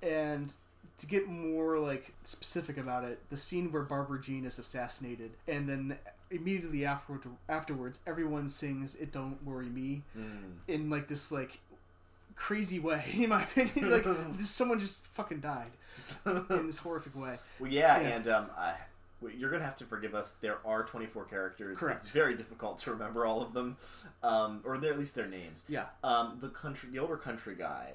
And to get more like specific about it, the scene where Barbara Jean is assassinated, and then immediately afterwards everyone sings "It Don't Worry Me" in like this like crazy way, in my opinion. Like someone just fucking died in this horrific way. Well, yeah. And you're gonna have to forgive us. There are 24 characters. Correct. It's very difficult to remember all of them, or at least their names. Yeah. The older country guy,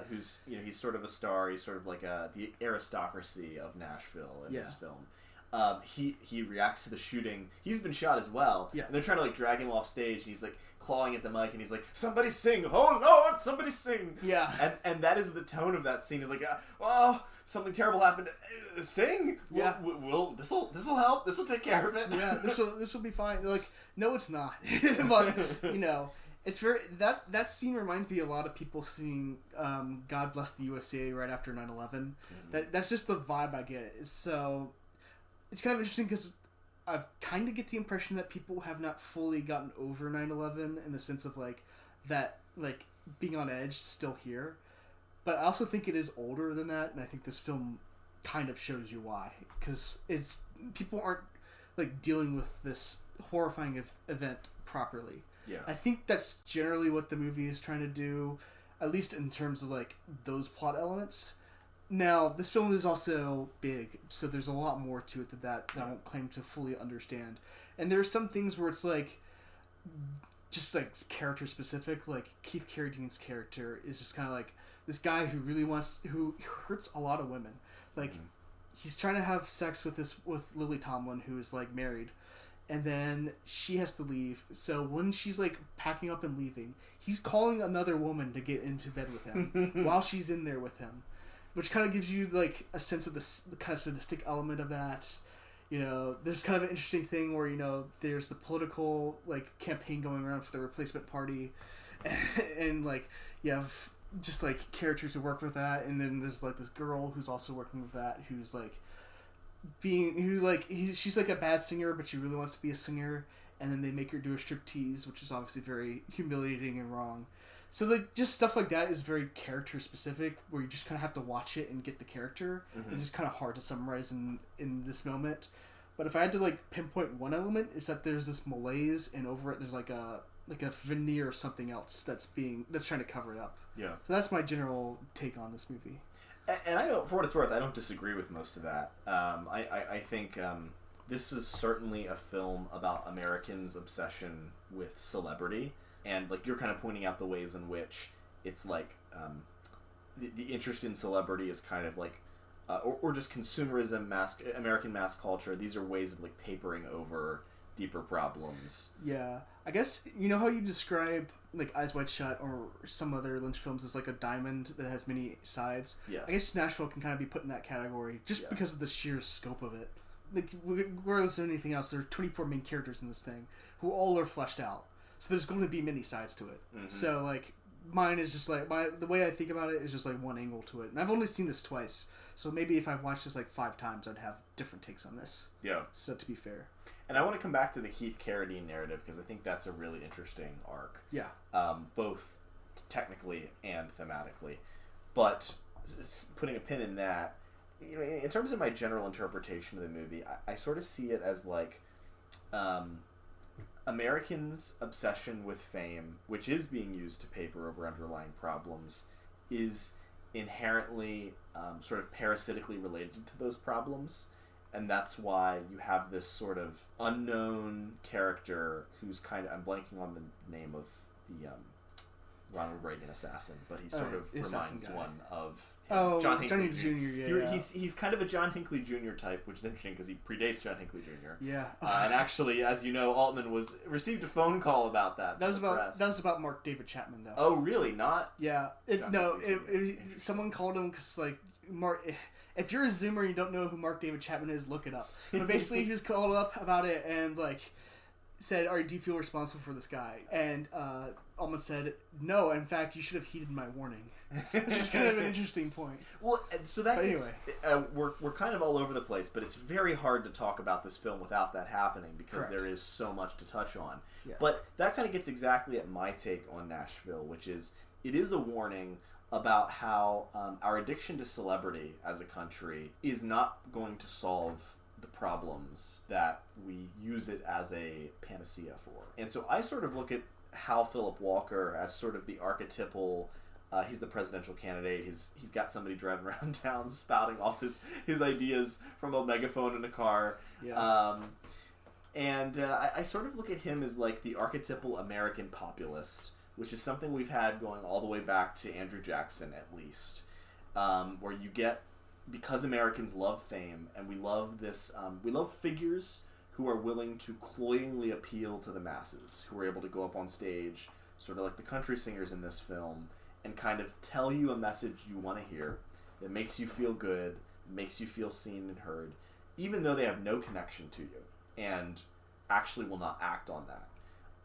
who's he's sort of a star. He's sort of like the aristocracy of Nashville in this film. He reacts to the shooting. He's been shot as well. Yeah. And they're trying to like drag him off stage, and he's like clawing at the mic, and he's like, "Somebody sing! Oh no! Somebody sing!" Yeah. And that is the tone of that scene. Is like, "Oh, something terrible happened. Sing! Yeah. This'll help. This'll take care of it." Yeah. This will be fine. Like, no, it's not. But It's very that scene reminds me a lot of people seeing God Bless the USA right after 9/11. Mm-hmm. That's just the vibe I get. So it's kind of interesting because I kind of get the impression that people have not fully gotten over 9/11 in the sense of that being on edge still here. But I also think it is older than that, and I think this film kind of shows you why, because people aren't dealing with this horrifying event properly. Yeah. I think that's generally what the movie is trying to do, at least in terms of those plot elements. Now, this film is also big, so there's a lot more to it than that I won't claim to fully understand. And there are some things where it's just character specific. Keith Carradine's character is just kind of this guy who hurts a lot of women. He's trying to have sex with Lily Tomlin, who is married. And then she has to leave. So when she's packing up and leaving, he's calling another woman to get into bed with him while she's in there with him, which kind of gives you a sense of the kind of sadistic element of that. There's kind of an interesting thing where there's the political campaign going around for the replacement party, and you have just characters who work with that, and then there's this girl who's also working with that, who's she's a bad singer, but she really wants to be a singer, and then they make her do a striptease, which is obviously very humiliating and wrong. So just stuff like that is very character specific, where you just kind of have to watch it and get the character. Mm-hmm. It's just kind of hard to summarize in this moment. But if I had to pinpoint one element, is that there's this malaise, and over it there's a veneer of something else that's trying to cover it up. Yeah. So that's my general take on this movie. And I don't, for what it's worth, I don't disagree with most of that. I think this is certainly a film about Americans' obsession with celebrity, and you're kind of pointing out the ways in which it's the interest in celebrity is kind of or just consumerism, American mass culture. These are ways of papering over deeper problems. Yeah, I guess how you describe Eyes Wide Shut or some other Lynch films as a diamond that has many sides. Yes. I guess Nashville can kind of be put in that category just because of the sheer scope of it. Regardless of anything else, there are 24 main characters in this thing who all are fleshed out. So there's going to be many sides to it. Mm-hmm. So mine is just the way I think about it is just one angle to it. And I've only seen this twice, so maybe if I've watched this 5 times, I'd have different takes on this. Yeah. So to be fair. And I want to come back to the Keith Carradine narrative because I think that's a really interesting arc. Yeah. Both technically and thematically. But putting a pin in that, in terms of my general interpretation of the movie, I sort of see it as Americans' obsession with fame, which is being used to paper over underlying problems, is inherently sort of parasitically related to those problems. And that's why you have this sort of unknown character who's I'm blanking on the name of the Ronald Reagan assassin, but he sort of reminds one of John Hinckley Jr. Yeah, he's kind of a John Hinckley Jr. type, which is interesting because he predates John Hinckley Jr. Yeah, and actually, as you know, Altman received a phone call about that. That was about Mark David Chapman, though. Oh, really? Not? Yeah. Someone called him because Mark. If you're a Zoomer and you don't know who Mark David Chapman is, look it up. But basically, he just called up about it and said, "All right, do you feel responsible for this guy?" And Altman said, "No. In fact, you should have heeded my warning." Which is kind of an interesting point. Well, so that gets, we're kind of all over the place, but it's very hard to talk about this film without that happening because Correct. There is so much to touch on. Yeah. But that kind of gets exactly at my take on Nashville, which is it is a warning about how our addiction to celebrity as a country is not going to solve the problems that we use it as a panacea for. And so I sort of look at Hal Phillip Walker as sort of the archetypal, he's the presidential candidate, he's got somebody driving around town spouting off his ideas from a megaphone in a car. Yeah. I sort of look at him as the archetypal American populist, which is something we've had going all the way back to Andrew Jackson, at least, where you get, because Americans love fame, and we love this, we love figures who are willing to cloyingly appeal to the masses, who are able to go up on stage, sort of like the country singers in this film, and kind of tell you a message you want to hear, that makes you feel good, makes you feel seen and heard, even though they have no connection to you, and actually will not act on that.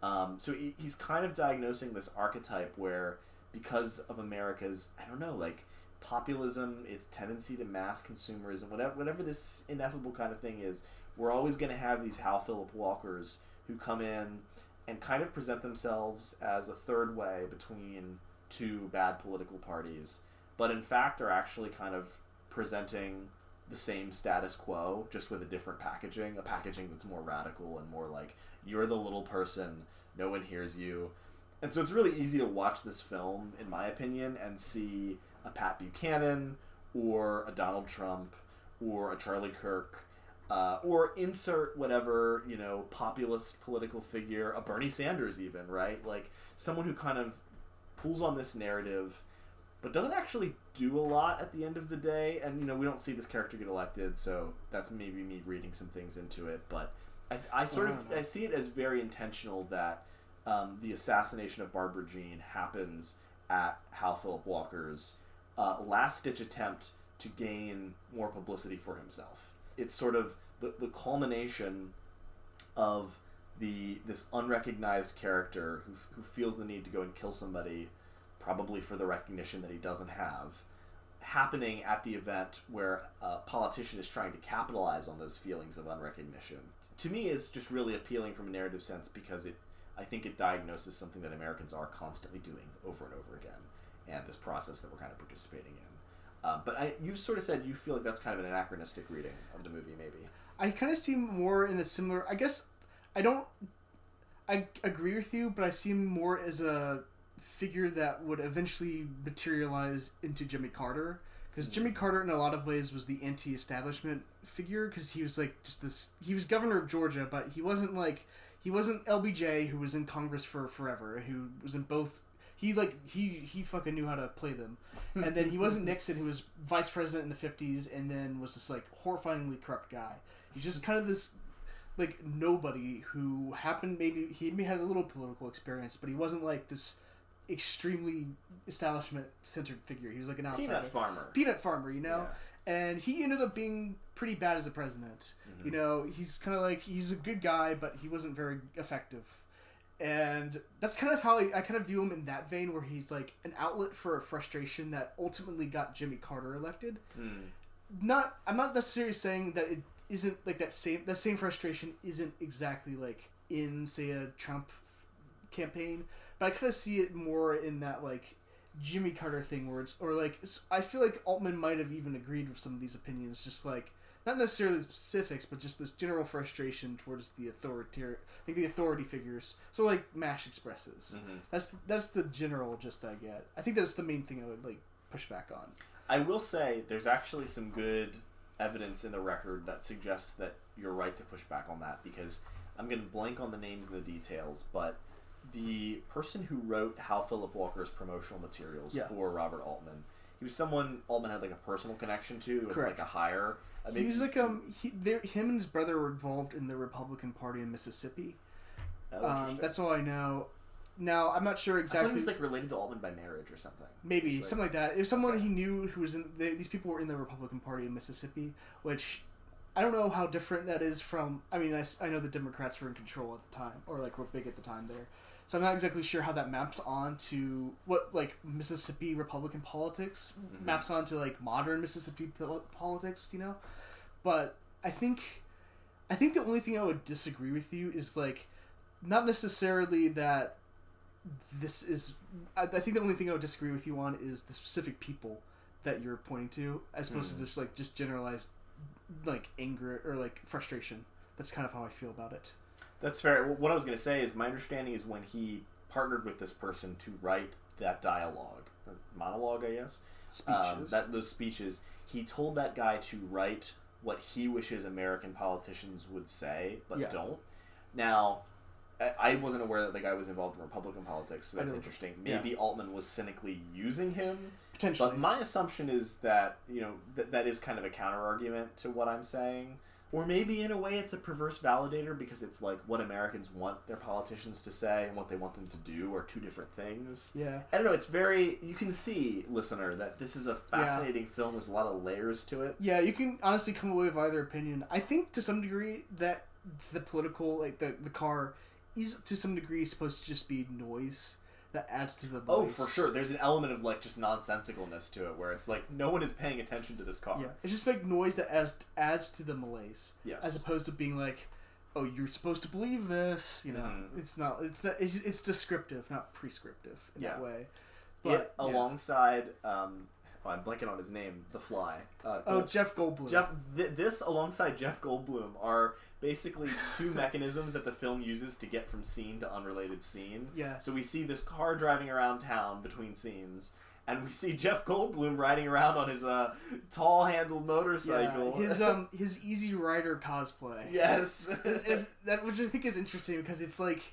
So he's kind of diagnosing this archetype where, because of America's, I don't know, like populism, its tendency to mass consumerism, whatever this ineffable kind of thing is, we're always going to have these Hal Phillip Walkers who come in and kind of present themselves as a third way between two bad political parties, but in fact are actually kind of presenting the same status quo, just with a different packaging, a packaging that's more radical and more like, you're the little person, no one hears you. And so it's really easy to watch this film, in my opinion, and see a Pat Buchanan, or a Donald Trump, or a Charlie Kirk, or insert whatever, populist political figure, a Bernie Sanders even, right? Like, someone who kind of pulls on this narrative, but doesn't actually do a lot at the end of the day. And, we don't see this character get elected, so that's maybe me reading some things into it. But I see it as very intentional that the assassination of Barbara Jean happens at Hal Phillip Walker's last-ditch attempt to gain more publicity for himself. It's sort of the culmination of this unrecognized character who feels the need to go and kill somebody, probably for the recognition that he doesn't have, happening at the event where a politician is trying to capitalize on those feelings of unrecognition. To me, is just really appealing from a narrative sense, because I think it diagnoses something that Americans are constantly doing over and over again, and this process that we're kind of participating in. But you've sort of said you feel like that's kind of an anachronistic reading of the movie, maybe. I kind of see more in a similar... I guess I agree with you, but I see him more as a figure that would eventually materialize into Jimmy Carter. Because Jimmy Carter, in a lot of ways, was the anti-establishment figure, because he was like just this... He was governor of Georgia, but he wasn't LBJ, who was in Congress for forever, who was in both... He fucking knew how to play them. And then he wasn't Nixon, who was vice president in the 50s, and then was this, like, horrifyingly corrupt guy. He's just kind of this, like, nobody who happened, he may had a little political experience, but he wasn't, like, this extremely establishment-centered figure. He was, like, an outsider. Peanut farmer, Yeah. And he ended up being pretty bad as a president. Mm-hmm. He's kind of like, he's a good guy, but he wasn't very effective. And that's kind of how I kind of view him in that vein, where he's like an outlet for a frustration that ultimately got Jimmy Carter elected. I'm not necessarily saying that it isn't like that same frustration isn't exactly like in, say, a Trump campaign, but I kind of see it more in that like Jimmy Carter thing, where I feel like Altman might have even agreed with some of these opinions, just like not necessarily the specifics, but just this general frustration towards the authority figures. So like MASH expresses. Mm-hmm. That's the general gist I get. I think that's the main thing I would like push back on. I will say there's actually some good evidence in the record that suggests that you're right to push back on that, because I'm going to blank on the names and the details, but the person who wrote Hal Phillip Walker's promotional materials for Robert Altman, he was someone Altman had like a personal connection to. He was like a hire. He was like him and his brother were involved in the Republican Party in Mississippi. That's all I know. Now I'm not sure exactly. I thought he was like related to Altman by marriage or something. Maybe something like that. If someone he knew who was in these people were in the Republican Party in Mississippi, which I don't know how different that is from. I mean, I know the Democrats were in control at the time, or like were big at the time there. So I'm not exactly sure how that maps on to what like Mississippi Republican politics maps on to like modern Mississippi politics, But I think the only thing I would disagree with you is like not necessarily that this is. I think the only thing I would disagree with you on is the specific people that you're pointing to, as opposed to just generalized like anger or like frustration. That's kind of how I feel about it. That's fair. What I was going to say is my understanding is when he partnered with this person to write that dialogue, or monologue, I guess. Speeches. Those speeches, he told that guy to write what he wishes American politicians would say, but don't. Now, I wasn't aware that the guy was involved in Republican politics, so that's interesting. Maybe Altman was cynically using him. Potentially. But my assumption is that, that is kind of a counter-argument to what I'm saying. Or maybe in a way it's a perverse validator, because it's like what Americans want their politicians to say and what they want them to do are two different things. Yeah. I don't know, you can see, listener, that this is a fascinating film. There's a lot of layers to it. Yeah, you can honestly come away with either opinion. I think to some degree that the political, like the car is to some degree supposed to just be noise that adds to the voice. Oh, for sure. There's an element of like just nonsensicalness to it, where it's like no one is paying attention to this car. Yeah, it's just like noise that adds to the malaise. Yes. As opposed to being like, oh, you're supposed to believe this. You know, it's not. It's descriptive, not prescriptive in that way. But alongside, I'm blanking on his name, the Fly. Jeff Goldblum. This alongside Jeff Goldblum are basically two mechanisms that the film uses to get from scene to unrelated scene. Yeah. So we see this car driving around town between scenes, and we see Jeff Goldblum riding around on his tall-handled motorcycle. Yeah, his Easy Rider cosplay. Yes. Which I think is interesting because it's like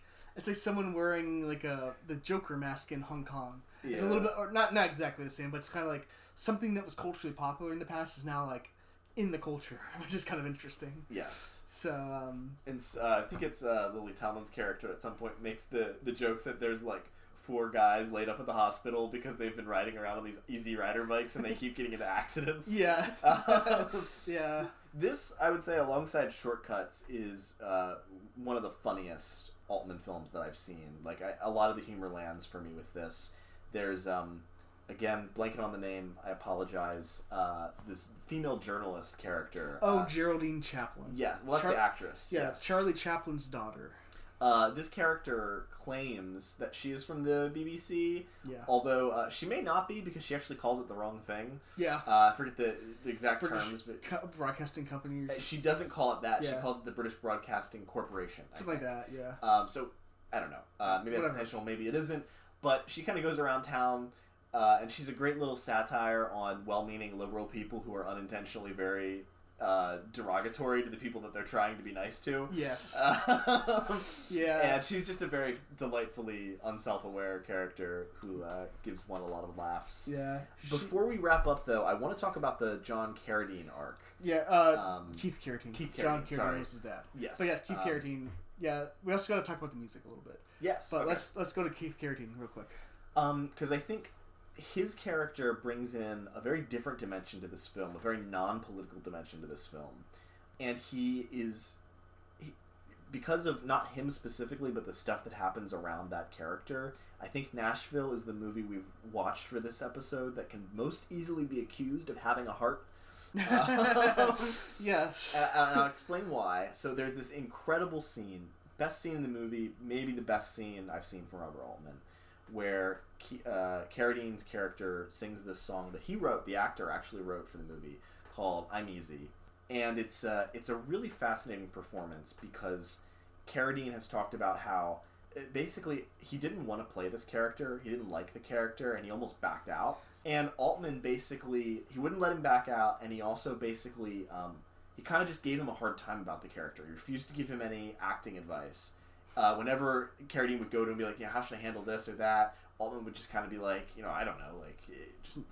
someone wearing like the Joker mask in Hong Kong. Yeah. It's a little bit, or not exactly the same, but it's kind of like something that was culturally popular in the past is now like in the culture, which is kind of interesting. Yes. So, and I think it's Lily Tomlin's character at some point makes the joke that there's like 4 guys laid up at the hospital because they've been riding around on these Easy Rider bikes and they keep getting into accidents. Yeah. Yeah. This, I would say, alongside Shortcuts, is one of the funniest Altman films that I've seen. Like, a lot of the humor lands for me with this. There's, again, blanking on the name, I apologize, this female journalist character. Geraldine Chaplin. Yeah, well, that's the actress. Yeah, yes. Charlie Chaplin's daughter. This character claims that she is from the BBC, yeah. Although she may not be because she actually calls it the wrong thing. Yeah. I forget the exact British terms. But Broadcasting Company or something. She doesn't call it that. Yeah. She calls it the British Broadcasting Corporation. Something like that, yeah. So, I don't know. Maybe that's intentional, maybe it isn't. But she kind of goes around town, and she's a great little satire on well-meaning liberal people who are unintentionally very derogatory to the people that they're trying to be nice to. Yes. Yeah. And she's just a very delightfully unself-aware character who gives one a lot of laughs. Yeah. Before we wrap up, though, I want to talk about the John Carradine arc. Yeah, Keith Carradine. John Carradine sorry. was his dad. Yes. But yeah, Keith Carradine. Yeah, we also got to talk about the music a little bit. Yes. But let's go to Keith Carradine real quick. Because I think his character brings in a very different dimension to this film, a very non-political dimension to this film. And because of not him specifically, but the stuff that happens around that character, I think Nashville is the movie we've watched for this episode that can most easily be accused of having a heart. Yes. And I'll explain why. So there's this incredible scene, best scene in the movie, maybe the best scene I've seen from Robert Altman, where Carradine's character sings this song that he wrote, the actor actually wrote for the movie, called I'm Easy. And it's a really fascinating performance because Carradine has talked about how basically he didn't want to play this character, he didn't like the character, and he almost backed out. And Altman basically, he wouldn't let him back out, and he also basically, he kind of just gave him a hard time about the character. He refused to give him any acting advice. Whenever Carradine would go to him and be like, how should I handle this or that, Altman would just kind of be like, I don't know, like,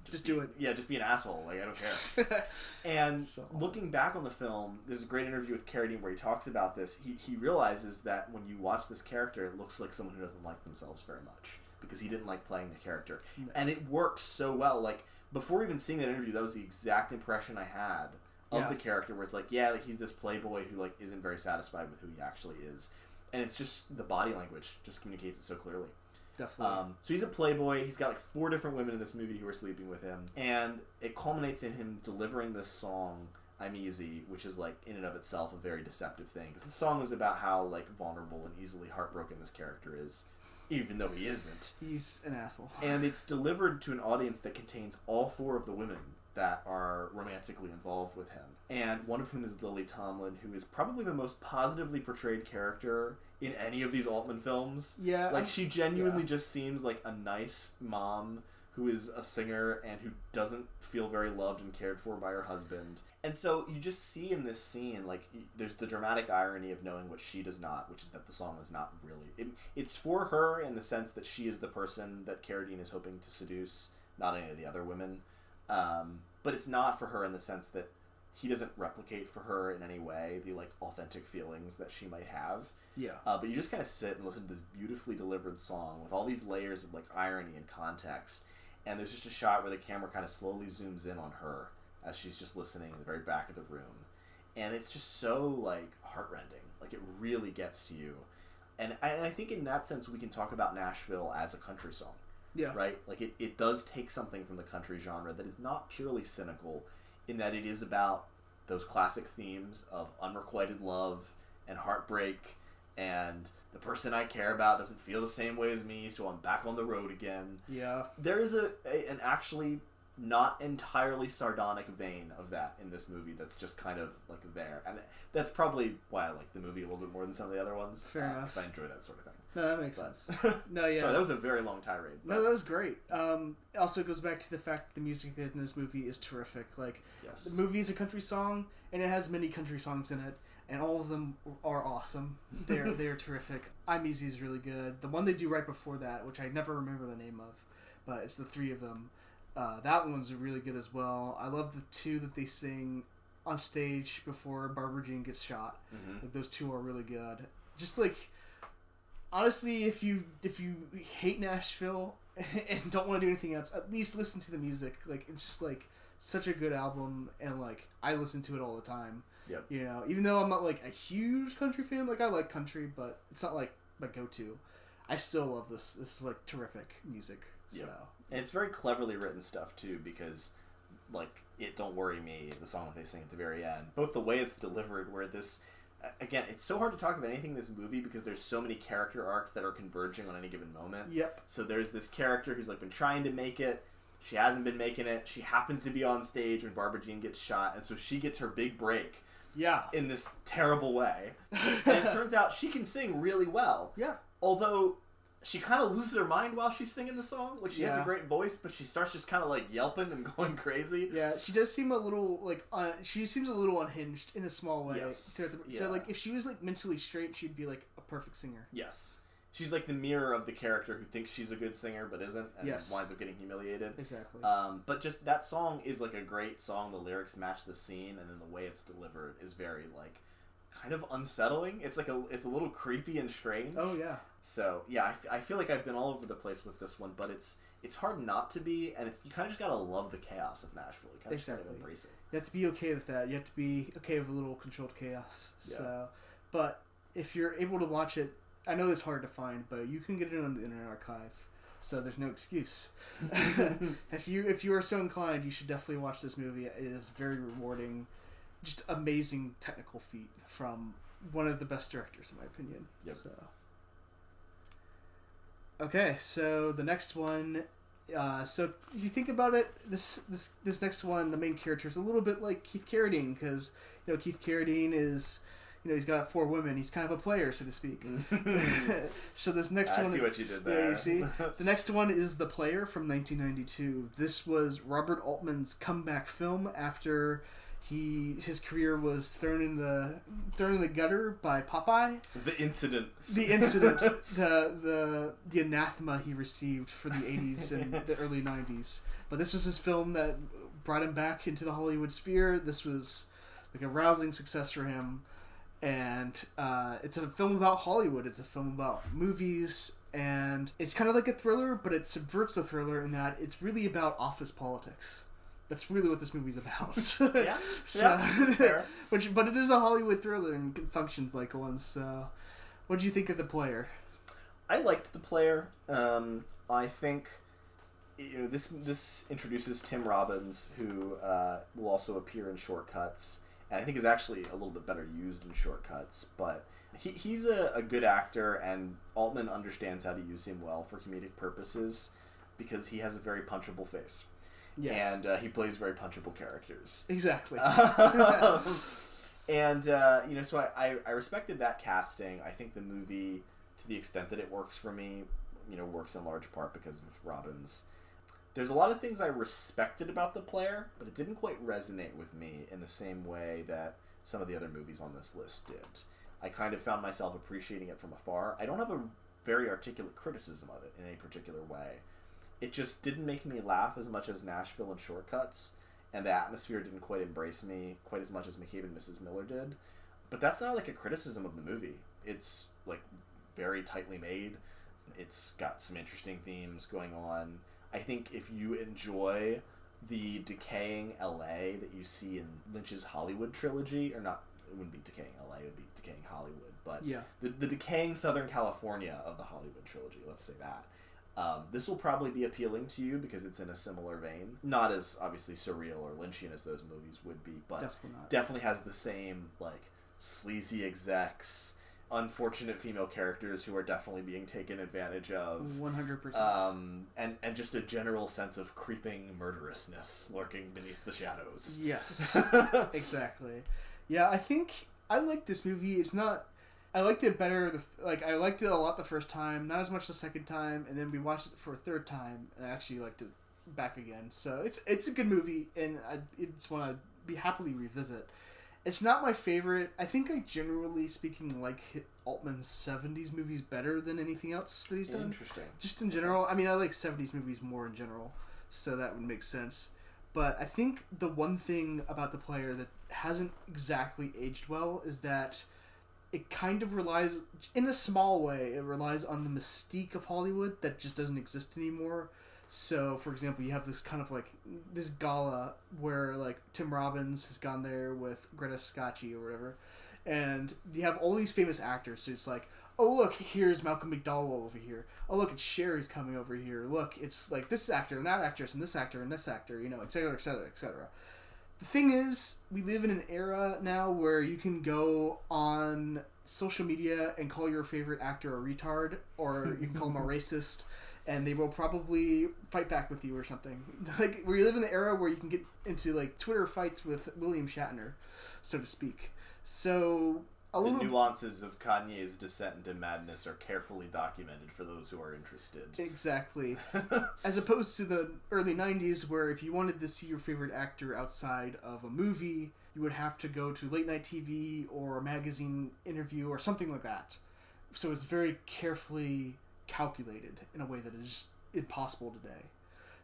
just do it. Yeah, just be an asshole, like, I don't care. And looking back on the film, there's a great interview with Carradine where he talks about this. He realizes that when you watch this character, it looks like someone who doesn't like themselves very much, because he didn't like playing the character. Nice. And it works so well. Like, before even seeing that interview, that was the exact impression I had of the character, where it's like, like, he's this playboy who, like, isn't very satisfied with who he actually is. And it's just, the body language just communicates it so clearly. Definitely. So he's a playboy. He's got like 4 different women in this movie who are sleeping with him. And it culminates in him delivering this song, I'm Easy, which is like, in and of itself, a very deceptive thing. Because the song is about how, like, vulnerable and easily heartbroken this character is, even though he isn't. He's an asshole. And it's delivered to an audience that contains all 4 of the women that are romantically involved with him. And one of whom is Lily Tomlin, who is probably the most positively portrayed character in any of these Altman films. Yeah. Like, she genuinely just seems like a nice mom who is a singer and who doesn't feel very loved and cared for by her husband. And so you just see in this scene, like, there's the dramatic irony of knowing what she does not, which is that the song is not really... It's for her in the sense that she is the person that Carradine is hoping to seduce, not any of the other women. But it's not for her in the sense that he doesn't replicate for her in any way the, like, authentic feelings that she might have. Yeah. But you just kind of sit and listen to this beautifully delivered song with all these layers of, like, irony and context. And there's just a shot where the camera kind of slowly zooms in on her as she's just listening in the very back of the room. And it's just so, like, heartrending. Like, it really gets to you. And I think in that sense we can talk about Nashville as a country song. Yeah. Right? Like, it does take something from the country genre that is not purely cynical, in that it is about those classic themes of unrequited love and heartbreak, and the person I care about doesn't feel the same way as me, so I'm back on the road again. Yeah. There is an actually not entirely sardonic vein of that in this movie that's just kind of like there. And that's probably why I like the movie a little bit more than some of the other ones. Fair enough. Because I enjoy that sort of thing. No, that makes sense. No, yeah. Sorry, that was a very long tirade. No, that was great. Also, it goes back to the fact that the music in this movie is terrific. Like, yes. The movie is a country song, and it has many country songs in it, and all of them are awesome. They're terrific. I'm Easy is really good. The one they do right before that, which I never remember the name of, but it's the three of them. That one's really good as well. I love the two that they sing on stage before Barbara Jean gets shot. Mm-hmm. Like, those two are really good. Just like, honestly, if you hate Nashville and don't want to do anything else, at least listen to the music. Like, it's just like such a good album, and like I listen to it all the time. Yep. You know, even though I'm not like a huge country fan, like I like country, but it's not like my go-to. I still love this. This is like terrific music. So. Yep. And it's very cleverly written stuff too, because like It Don't Worry Me, the song that they sing at the very end, both the way it's delivered, where this, again, it's so hard to talk about anything in this movie because there's so many character arcs that are converging on any given moment. Yep. So there's this character who's like been trying to make it, she hasn't been making it, she happens to be on stage when Barbara Jean gets shot, and so she gets her big break. Yeah. In this terrible way. And it turns out she can sing really well. Yeah. Although she kind of loses her mind while she's singing the song. Like, she has a great voice, but she starts just kind of like yelping and going crazy. Yeah, she does seem a little like she seems a little unhinged in a small way. Yes. So like if she was like mentally straight, she'd be like a perfect singer. Yes. She's like the mirror of the character who thinks she's a good singer but isn't, and winds up getting humiliated. Exactly. But just that song is like a great song. The lyrics match the scene, and then the way it's delivered is very like kind of unsettling. It's like it's a little creepy and strange. Oh yeah. So yeah, I feel like I've been all over the place with this one, but it's hard not to be, and you kind of just gotta love the chaos of Nashville. You kind of just gotta embrace it. You have to be okay with that. You have to be okay with a little controlled chaos. Yeah. So, but if you're able to watch it, I know it's hard to find, but you can get it on the Internet Archive, so there's no excuse. If you are so inclined, you should definitely watch this movie. It is very rewarding, just amazing technical feat from one of the best directors, in my opinion. Yep. So. Okay, so the next one. So if you think about it, this next one, the main character is a little bit like Keith Carradine, because Keith Carradine is. He's got 4 women. He's kind of a player, so to speak. So this next one... I see what you did there. Yeah, you see? The next one is The Player from 1992. This was Robert Altman's comeback film after his career was thrown in the gutter by Popeye. The incident. The anathema he received for the 80s and the early 90s. But this was his film that brought him back into the Hollywood sphere. This was like a rousing success for him. And it's a film about Hollywood. It's a film about movies, and it's kind of like a thriller, but it subverts the thriller in that it's really about office politics. That's really what this movie's about. Yeah, fair. But it is a Hollywood thriller and it functions like one. So, what did you think of The Player? I liked The Player. I think this introduces Tim Robbins, who will also appear in Shortcuts. And I think is actually a little bit better used in Shortcuts, but he's a good actor, and Altman understands how to use him well for comedic purposes because he has a very punchable face. Yes. And he plays very punchable characters. Exactly. And, so I respected that casting. I think the movie, to the extent that it works for me, works in large part because of Robbins. There's a lot of things I respected about The Player, but it didn't quite resonate with me in the same way that some of the other movies on this list did. I kind of found myself appreciating it from afar. I don't have a very articulate criticism of it in any particular way. It just didn't make me laugh as much as Nashville and Shortcuts, and the atmosphere didn't quite embrace me quite as much as McCabe and Mrs. Miller did. But that's not like a criticism of the movie. It's like very tightly made. It's got some interesting themes going on. I think if you enjoy the decaying LA that you see in Lynch's Hollywood trilogy, or not it wouldn't be decaying LA, it would be decaying Hollywood, but yeah, the decaying Southern California of the Hollywood trilogy, let's say that. This will probably be appealing to you because it's in a similar vein. Not as obviously surreal or Lynchian as those movies would be, but definitely has the same like sleazy execs, unfortunate female characters who are definitely being taken advantage of. 100%. And just a general sense of creeping murderousness lurking beneath the shadows. Yes, exactly. Yeah, I think I like this movie. It's not... I liked it better, I liked it a lot the first time, not as much the second time, and then we watched it for a third time, and I actually liked it back again. So it's a good movie, and it's one I'd be happily revisit. It's not my favorite. I think I generally speaking like Altman's 70s movies better than anything else that he's done. Interesting. Just in general. I mean, I like 70s movies more in general, so that would make sense. But I think the one thing about The Player that hasn't exactly aged well is that it kind of relies, in a small way, it relies on the mystique of Hollywood that just doesn't exist anymore. So, for example, you have this kind of like, this gala where like Tim Robbins has gone there with Greta Scacchi or whatever, and you have all these famous actors, so it's like, oh look, here's Malcolm McDowell over here. Oh look, it's Sherry's coming over here. Look, it's like this actor and that actress and this actor and this actor, you know, et cetera, et cetera, et cetera. The thing is, we live in an era now where you can go on social media and call your favorite actor a retard, or you can call them a racist, and they will probably fight back with you or something. Like, we live in the era where you can get into like Twitter fights with William Shatner, so to speak. So the nuances of Kanye's descent into madness are carefully documented for those who are interested. Exactly. As opposed to the early 90s, where if you wanted to see your favorite actor outside of a movie, you would have to go to late night TV or a magazine interview or something like that. So it's very carefully calculated in a way that is impossible today.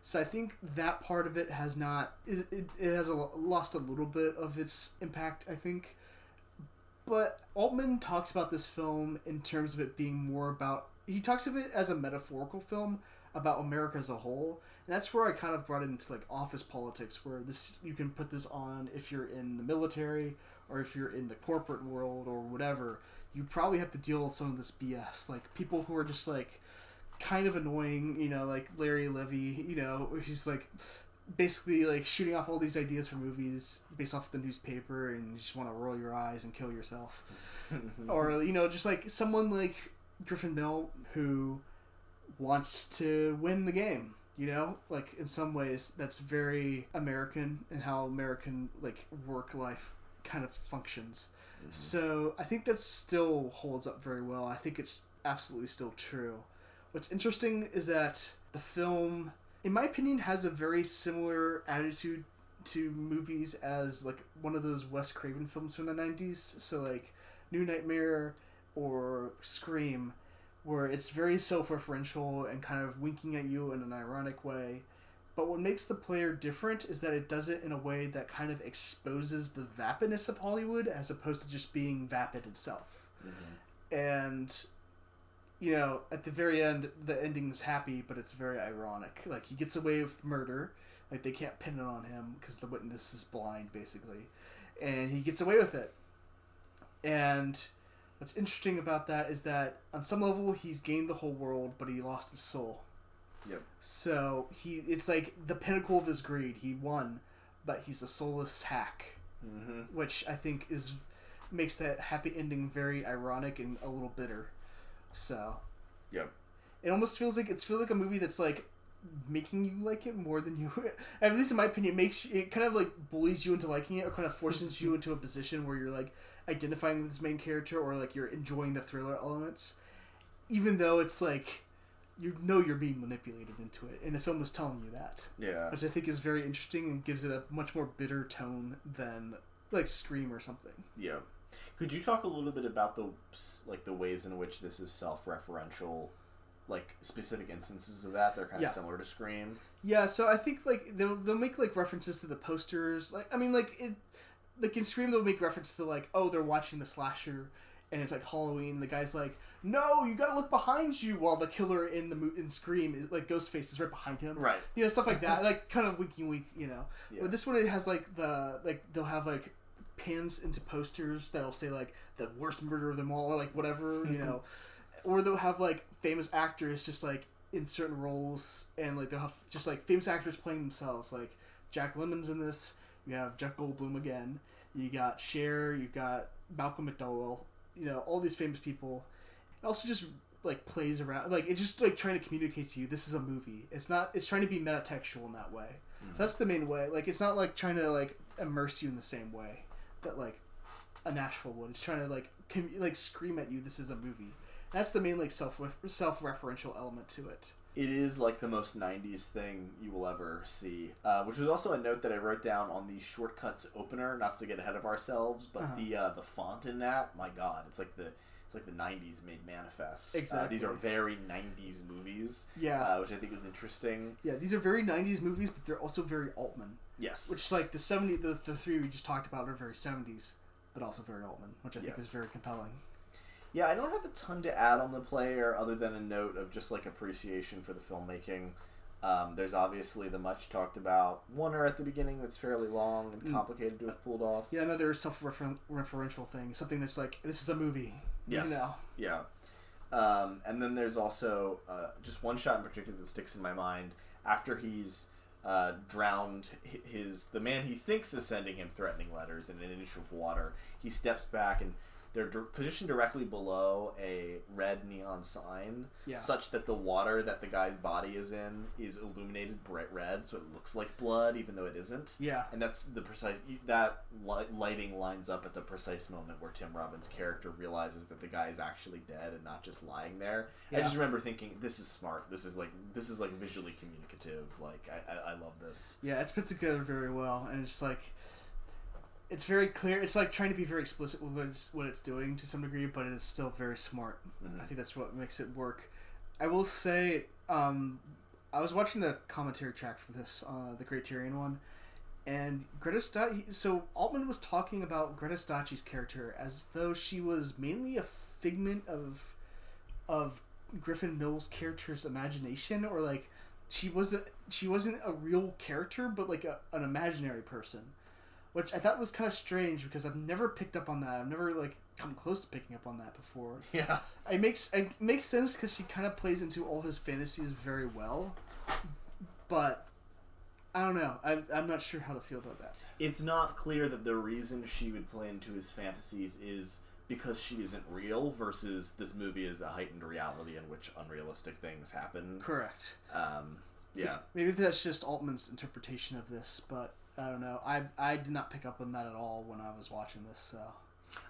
So I think that part of it has not... It has lost a little bit of its impact, I think. But Altman talks about this film in terms of it being more about... He talks of it as a metaphorical film about America as a whole. And that's where I kind of brought it into like office politics, where this you can put this on if you're in the military or if you're in the corporate world or whatever. You probably have to deal with some of this BS. Like people who are just like kind of annoying, you know, like Larry Levy, you know, he's like... basically like shooting off all these ideas for movies based off the newspaper, and you just want to roll your eyes and kill yourself. Or, you know, just like someone like Griffin Mill who wants to win the game, you know, like in some ways that's very American and how American like work life kind of functions. Mm-hmm. So I think that still holds up very well. I think it's absolutely still true. What's interesting is that the film, in my opinion, has a very similar attitude to movies as like one of those Wes Craven films from the 90s. So like New Nightmare or Scream, where it's very self-referential and kind of winking at you in an ironic way. But what makes The Player different is that it does it in a way that kind of exposes the vapidness of Hollywood as opposed to just being vapid itself. Mm-hmm. And... you know, at the very end, the ending is happy, but it's very ironic. Like, he gets away with murder. Like, they can't pin it on him because the witness is blind, basically. And he gets away with it. And what's interesting about that is that, on some level, he's gained the whole world, but he lost his soul. Yep. So, it's like the pinnacle of his greed. He won, but he's a soulless hack. Mm-hmm. Which I think makes that happy ending very ironic and a little bitter. So, yep. It almost feels like a movie that's like making you like it more than you. At least in my opinion, it kind of like bullies you into liking it, or kind of forces you into a position where you're like identifying with this main character, or like you're enjoying the thriller elements, even though it's like you know you're being manipulated into it, and the film is telling you that. Yeah. Which I think is very interesting and gives it a much more bitter tone than like Scream or something. Yeah. Could you talk a little bit about the ways in which this is self-referential, like specific instances of that? They're kind of similar to Scream. Yeah, so I think like they'll make like references to the posters. Like I mean, like in Scream they'll make reference to like, oh, they're watching the slasher and it's like Halloween. The guy's like, no, you gotta look behind you, while the killer in Scream is like Ghostface is right behind him. Right. You know, stuff like that. Like kind of winky wink. You know. Yeah. But this one it has like they'll have like pans into posters that'll say like the worst murder of them all, or like whatever, you know, or they'll have like famous actors just like in certain roles, and like they'll have just like famous actors playing themselves. Like Jack Lemmon's in this. You have Jeff Goldblum again. You got Cher. You've got Malcolm McDowell. You know, all these famous people. It also just like plays around, like it's just like trying to communicate to you this is a movie. It's trying to be metatextual in that way. So that's the main way. Like it's not like trying to like immerse you in the same way that like a Nashville would. It's trying to like like scream at you this is a movie. That's the main like self-referential element to it. It is like the most 90s thing you will ever see, which was also a note that I wrote down on the Shortcuts opener, not to get ahead of ourselves, but the font in that, my god, it's like the 90s made manifest. Exactly. These are very 90s movies, which I think is interesting. Yeah, these are very 90s movies, but they're also very Altman. Yes. Which is like the three we just talked about are very 70s, but also very Altman, which I think is very compelling. Yeah, I don't have a ton to add on the player other than a note of just like appreciation for the filmmaking. There's obviously the much talked about Warner at the beginning that's fairly long and complicated to have pulled off. Yeah, another self-referential thing, something that's like, this is a movie. Yes. You know? Yeah. And then there's also just one shot in particular that sticks in my mind after he's drowned the man he thinks is sending him threatening letters in an inch of water. He steps back and they're positioned directly below a red neon sign, such that the water that the guy's body is in is illuminated bright red, so it looks like blood, even though it isn't. Yeah. And that's the precise... That lighting lines up at the precise moment where Tim Robbins' character realizes that the guy is actually dead and not just lying there. Yeah. I just remember thinking, this is smart. This is like visually communicative. Like, I love this. Yeah, it's put together very well, and it's like... It's very clear. It's like trying to be very explicit with what it's doing to some degree, but it is still very smart. Mm-hmm. I think that's what makes it work. I will say, I was watching the commentary track for this, the Criterion one, and Greta Stacchi. So Altman was talking about Greta Stacchi's character as though she was mainly a figment of Griffin Mill's character's imagination, or like she wasn't a real character, but like an imaginary person. Which I thought was kind of strange because I've never picked up on that. I've never like come close to picking up on that before. Yeah, it makes sense because she kind of plays into all his fantasies very well. But I don't know. I'm not sure how to feel about that. It's not clear that the reason she would play into his fantasies is because she isn't real versus this movie is a heightened reality in which unrealistic things happen. Correct. Yeah. Maybe that's just Altman's interpretation of this, but. I don't know. I did not pick up on that at all when I was watching this. So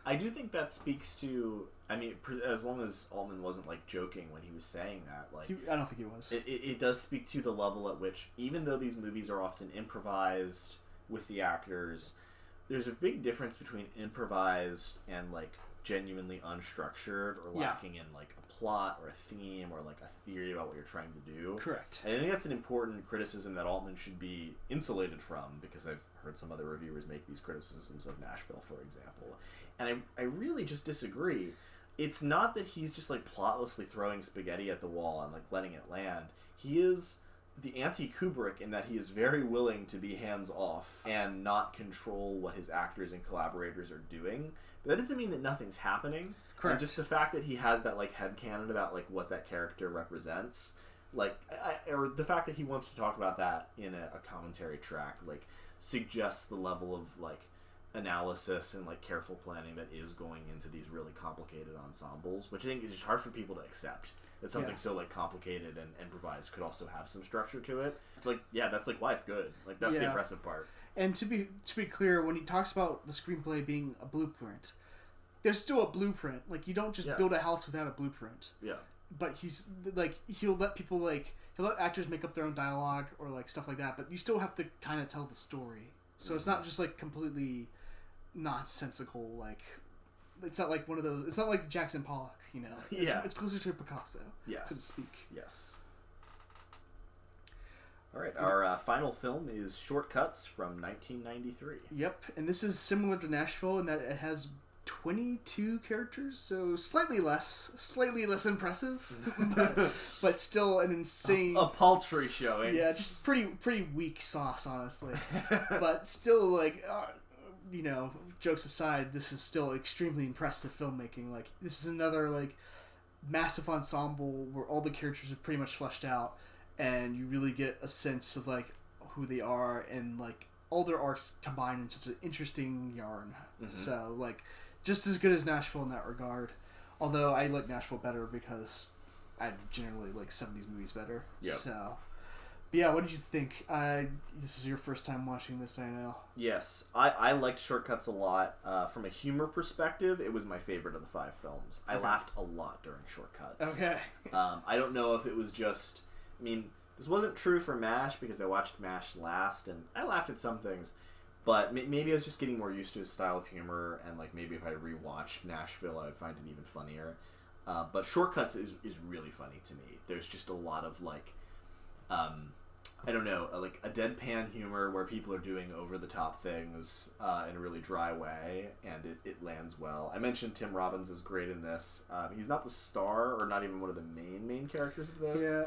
I do think that speaks to. I mean, as long as Altman wasn't like joking when he was saying that, like I don't think he was. It does speak to the level at which, even though these movies are often improvised with the actors, there's a big difference between improvised and like genuinely unstructured or lacking in like a plot or a theme or like a theory about what you're trying to do. Correct. And I think that's an important criticism that Altman should be insulated from, because I've heard some other reviewers make these criticisms of Nashville, for example. And I really just disagree. It's not that he's just like plotlessly throwing spaghetti at the wall and like letting it land. He is the anti-Kubrick in that he is very willing to be hands-off and not control what his actors and collaborators are doing. But that doesn't mean that nothing's happening. Correct. And just the fact that he has that like headcanon about like what that character represents, like, or the fact that he wants to talk about that in a commentary track, like, suggests the level of like analysis and like careful planning that is going into these really complicated ensembles, which I think is just hard for people to accept. That something so like complicated and improvised could also have some structure to it. It's like, yeah, that's like why it's good. Like that's the impressive part. And to be clear, when he talks about the screenplay being a blueprint, there's still a blueprint. Like you don't just build a house without a blueprint. Yeah. But he's like he'll let actors make up their own dialogue or like stuff like that. But you still have to kind of tell the story. So it's not just like completely nonsensical. Like it's not like one of those. It's not like Jackson Pollock. You know. It's closer to Picasso. Yeah. So to speak. Yes. All right, our final film is Shortcuts from 1993. Yep, and this is similar to Nashville in that it has 22 characters, so slightly less impressive, but still an insane... A paltry showing. Yeah, just pretty weak sauce, honestly. But still, like, jokes aside, this is still extremely impressive filmmaking. Like, this is another, like, massive ensemble where all the characters are pretty much fleshed out, and you really get a sense of, like, who they are, and, like, all their arcs combined in such an interesting yarn. Mm-hmm. So, like, just as good as Nashville in that regard. Although I like Nashville better because I generally like 70s movies better. Yep. So, but yeah, what did you think? This is your first time watching this, I know. Yes, I liked Shortcuts a lot. From a humor perspective, it was my favorite of the 5 films. I laughed a lot during Shortcuts. Okay. I don't know if it was just... I mean, this wasn't true for MASH because I watched MASH last, and I laughed at some things. But maybe I was just getting more used to his style of humor, and like maybe if I rewatched Nashville, I would find it even funnier. But Shortcuts is really funny to me. There's just a lot of like... I don't know, like a deadpan humor where people are doing over-the-top things in a really dry way, and it lands well. I mentioned Tim Robbins is great in this. He's not the star, or not even one of the main characters of this. Yeah.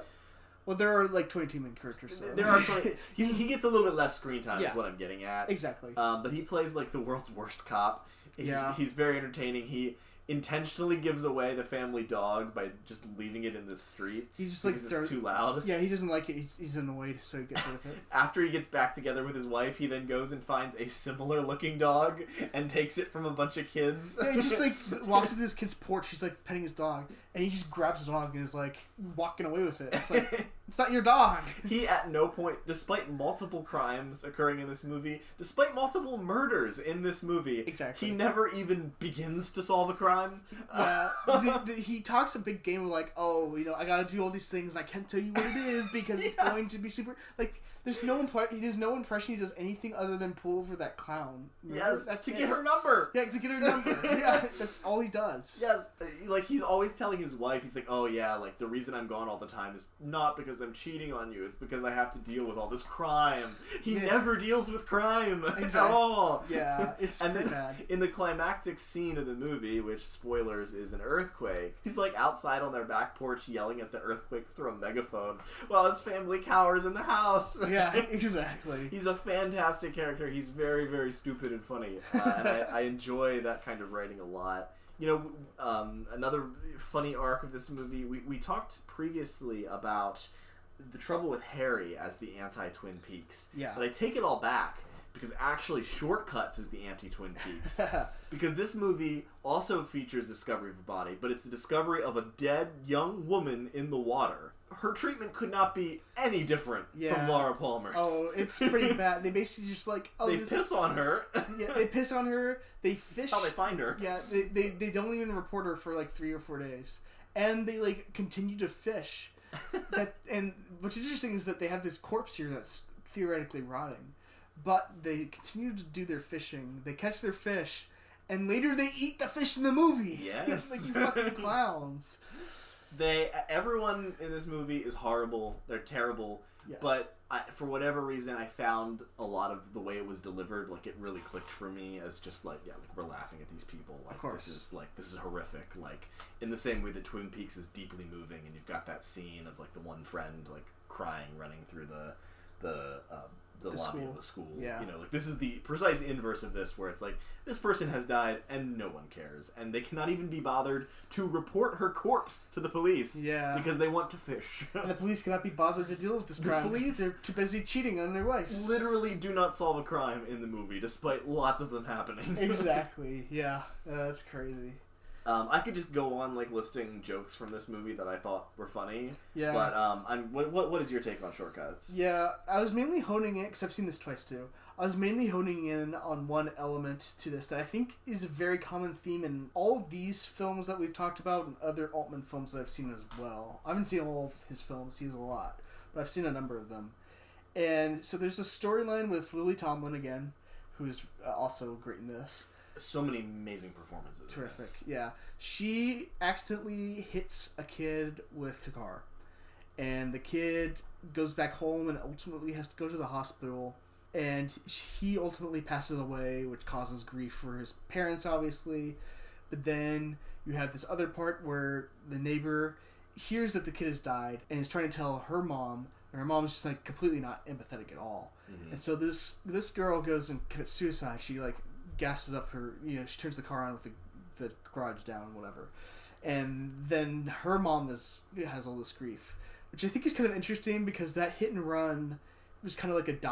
Well, there are like 22 main characters. So. There are 20. He gets a little bit less screen time, is what I'm getting at. Exactly. But he plays like the world's worst cop. He's very entertaining. He intentionally gives away the family dog by just leaving it in the street. He just like it's too loud. Yeah, he doesn't like it. He's annoyed, so he gets rid of it. After he gets back together with his wife, he then goes and finds a similar looking dog and takes it from a bunch of kids. Yeah, he just like walks to this kid's porch. He's like petting his dog, and he just grabs his dog and is like walking away with it. It's like it's not your dog. He at no point, despite multiple crimes occurring in this movie, despite multiple murders in this movie, exactly, he never even begins to solve a crime. Yeah, he talks a big game of like, oh, I gotta do all these things, and I can't tell you what it is because it's going to be super. Like, there's no he does no impression. He does anything other than pull over that clown. Remember? Yes, to get her number. Yeah, to get her number. Yeah, that's all he does. Yes, like he's always telling his wife, he's like, oh yeah, like the reason I'm gone all the time is not because I'm cheating on you. It's because I have to deal with all this crime. He never deals with crime at all. Yeah, it's pretty bad. In the climactic scene of the movie, which spoilers is an earthquake, he's like outside on their back porch yelling at the earthquake through a megaphone while his family cowers in the house. Yeah, exactly. He's a fantastic character. He's very, very stupid and funny, and I enjoy that kind of writing a lot. Another funny arc of this movie, we talked previously about the trouble with Harry as the anti-Twin Peaks. Yeah. But I take it all back, because actually Shortcuts is the anti-Twin Peaks. Because this movie also features discovery of a body, but it's the discovery of a dead young woman in the water. Her treatment could not be any different from Laura Palmer's. Oh, it's pretty bad. They basically just like... they piss on her. Yeah, they piss on her. They fish. That's how they find her. Yeah, they don't even report her for like 3 or 4 days. And they like continue to fish. And what's interesting is that they have this corpse here that's theoretically rotting. But they continue to do their fishing. They catch their fish. And later they eat the fish in the movie. Yes. Like you fucking clowns. Everyone in this movie is horrible. They're terrible. Yes. But for whatever reason, I found a lot of the way it was delivered, like, it really clicked for me as just like, we're laughing at these people. Like, of course. This is horrific. Like, in the same way that Twin Peaks is deeply moving, and you've got that scene of like the one friend like crying, running through the lobby of the school. Yeah. Like, this is the precise inverse of this, where it's like, this person has died and no one cares, and they cannot even be bothered to report her corpse to the police. Yeah. Because they want to fish. And the police cannot be bothered to deal with this crime. The police, they're too busy cheating on their wives. Literally do not solve a crime in the movie, despite lots of them happening. Exactly. Yeah. That's crazy. I could just go on like listing jokes from this movie that I thought were funny. Yeah. But what is your take on Shortcuts? Yeah, I was mainly honing in, because I've seen this twice too. I was mainly honing in on one element to this that I think is a very common theme in all of these films that we've talked about and other Altman films that I've seen as well. I haven't seen all of his films, he has a lot, but I've seen a number of them. And so there's a storyline with Lily Tomlin again, who's also great in this. So many amazing performances. Terrific, yeah. She accidentally hits a kid with her car. And the kid goes back home and ultimately has to go to the hospital. And he ultimately passes away, which causes grief for his parents, obviously. But then you have this other part where the neighbor hears that the kid has died and is trying to tell her mom. And her mom's just like completely not empathetic at all. Mm-hmm. And so this girl goes and commits suicide. She like gasses up her, she turns the car on with the garage down, whatever. And then her mom has all this grief, which I think is kind of interesting because that hit and run was kind of like it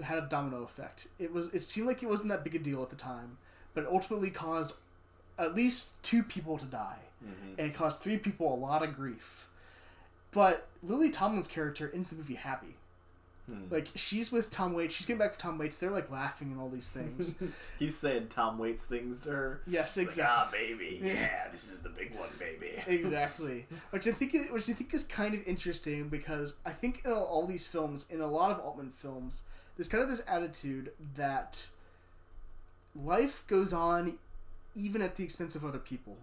had a domino effect. It seemed like it wasn't that big a deal at the time, but it ultimately caused at least 2 people to die, and it caused 3 people a lot of grief. But Lily Tomlin's character ends the movie happy. Like, she's with Tom Waits. She's getting back with Tom Waits. They're, like, laughing and all these things. He's saying Tom Waits things to her. Yes, exactly. Like, baby. Yeah, this is the big one, baby. Exactly. Which I think is kind of interesting because I think in all these films, in a lot of Altman films, there's kind of this attitude that life goes on even at the expense of other people.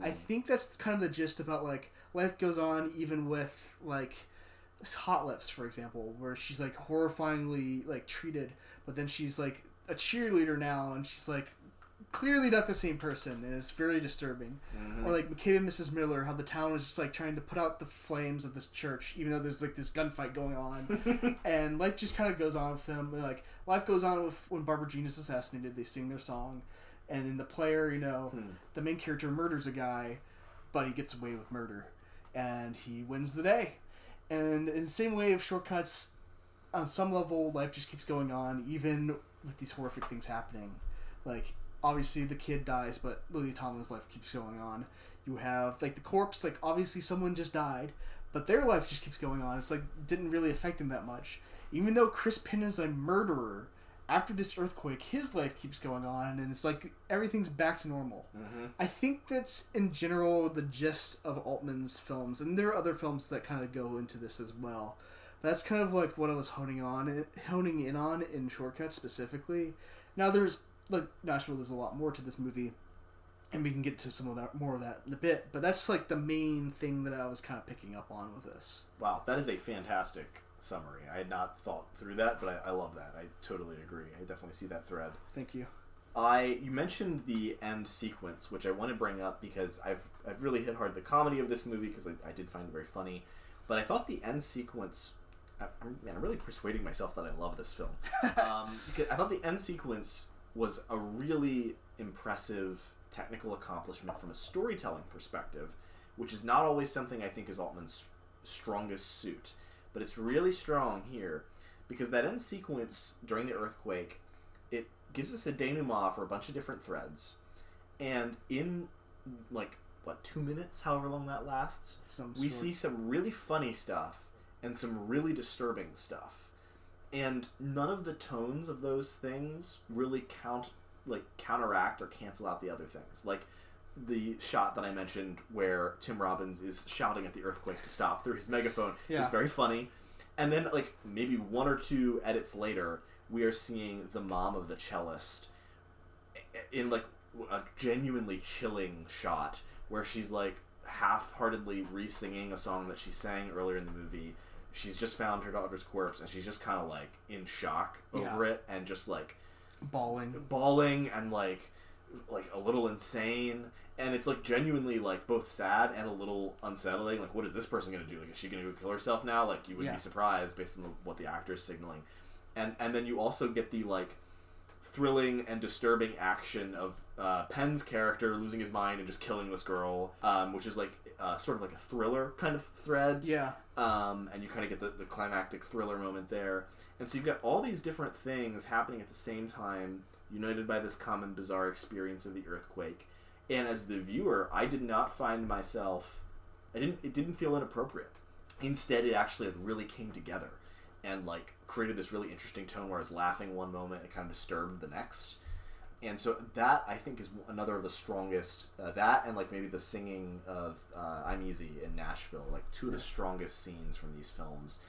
I think that's kind of the gist about, like, life goes on even with, like, Hot Lips, for example, where she's like horrifyingly like treated, but then she's like a cheerleader now, and she's like clearly not the same person, and it's very disturbing. Or like McCabe Mrs. Miller, how the town is just like trying to put out the flames of this church, even though there's like this gunfight going on, and life just kind of goes on with them. Like life goes on with when Barbara Jean is assassinated, they sing their song, and then the player, the main character murders a guy, but he gets away with murder, and he wins the day. And in the same way of Shortcuts, on some level, life just keeps going on, even with these horrific things happening. Like, obviously the kid dies, but Lily Tomlin's life keeps going on. You have, like, the corpse, like, obviously someone just died, but their life just keeps going on. It's like, didn't really affect them that much. Even though Chris Penn is a murderer, after this earthquake, his life keeps going on, and it's like everything's back to normal. I think that's, in general, the gist of Altman's films, and there are other films that kind of go into this as well. But that's kind of like what I was honing in on in Shortcuts specifically. Now there's, like, Nashville, there's a lot more to this movie, and we can get to some of that, more of that in a bit, but that's like the main thing that I was kind of picking up on with this. Wow, that is a fantastic summary. I had not thought through that, but I love that. I totally agree. I definitely see that thread. Thank you. You mentioned the end sequence, which I want to bring up because I've really hit hard the comedy of this movie because I did find it very funny, but I thought the end sequence, I'm really persuading myself that I love this film. Because I thought the end sequence was a really impressive technical accomplishment from a storytelling perspective, which is not always something I think is Altman's strongest suit. But it's really strong here because that end sequence during the earthquake, it gives us a denouement for a bunch of different threads. And in, 2 minutes, however long that lasts, we see some really funny stuff and some really disturbing stuff. And none of the tones of those things really counteract or cancel out the other things. Like the shot that I mentioned where Tim Robbins is shouting at the earthquake to stop through his megaphone is very funny. And then, maybe 1 or 2 edits later, we are seeing the mom of the cellist in, a genuinely chilling shot where she's, half-heartedly re-singing a song that she sang earlier in the movie. She's just found her daughter's corpse, and she's just kind of, in shock over it and just, bawling and, a little insane. And it's, genuinely, both sad and a little unsettling. What is this person going to do? Is she going to go kill herself now? You wouldn't be surprised based on what the actor's signaling. And then you also get the, thrilling and disturbing action of Penn's character losing his mind and just killing this girl, which is, sort of like a thriller kind of thread. Yeah. And you kind of get the climactic thriller moment there. And so you've got all these different things happening at the same time, united by this common bizarre experience of the earthquake. And as the viewer, I did not find myself... It didn't feel inappropriate. Instead, it actually really came together and, created this really interesting tone where I was laughing one moment and it kind of disturbed the next. And so that, I think, is another of the strongest... that and, maybe the singing of I'm Easy in Nashville. 2 of the strongest scenes from these films.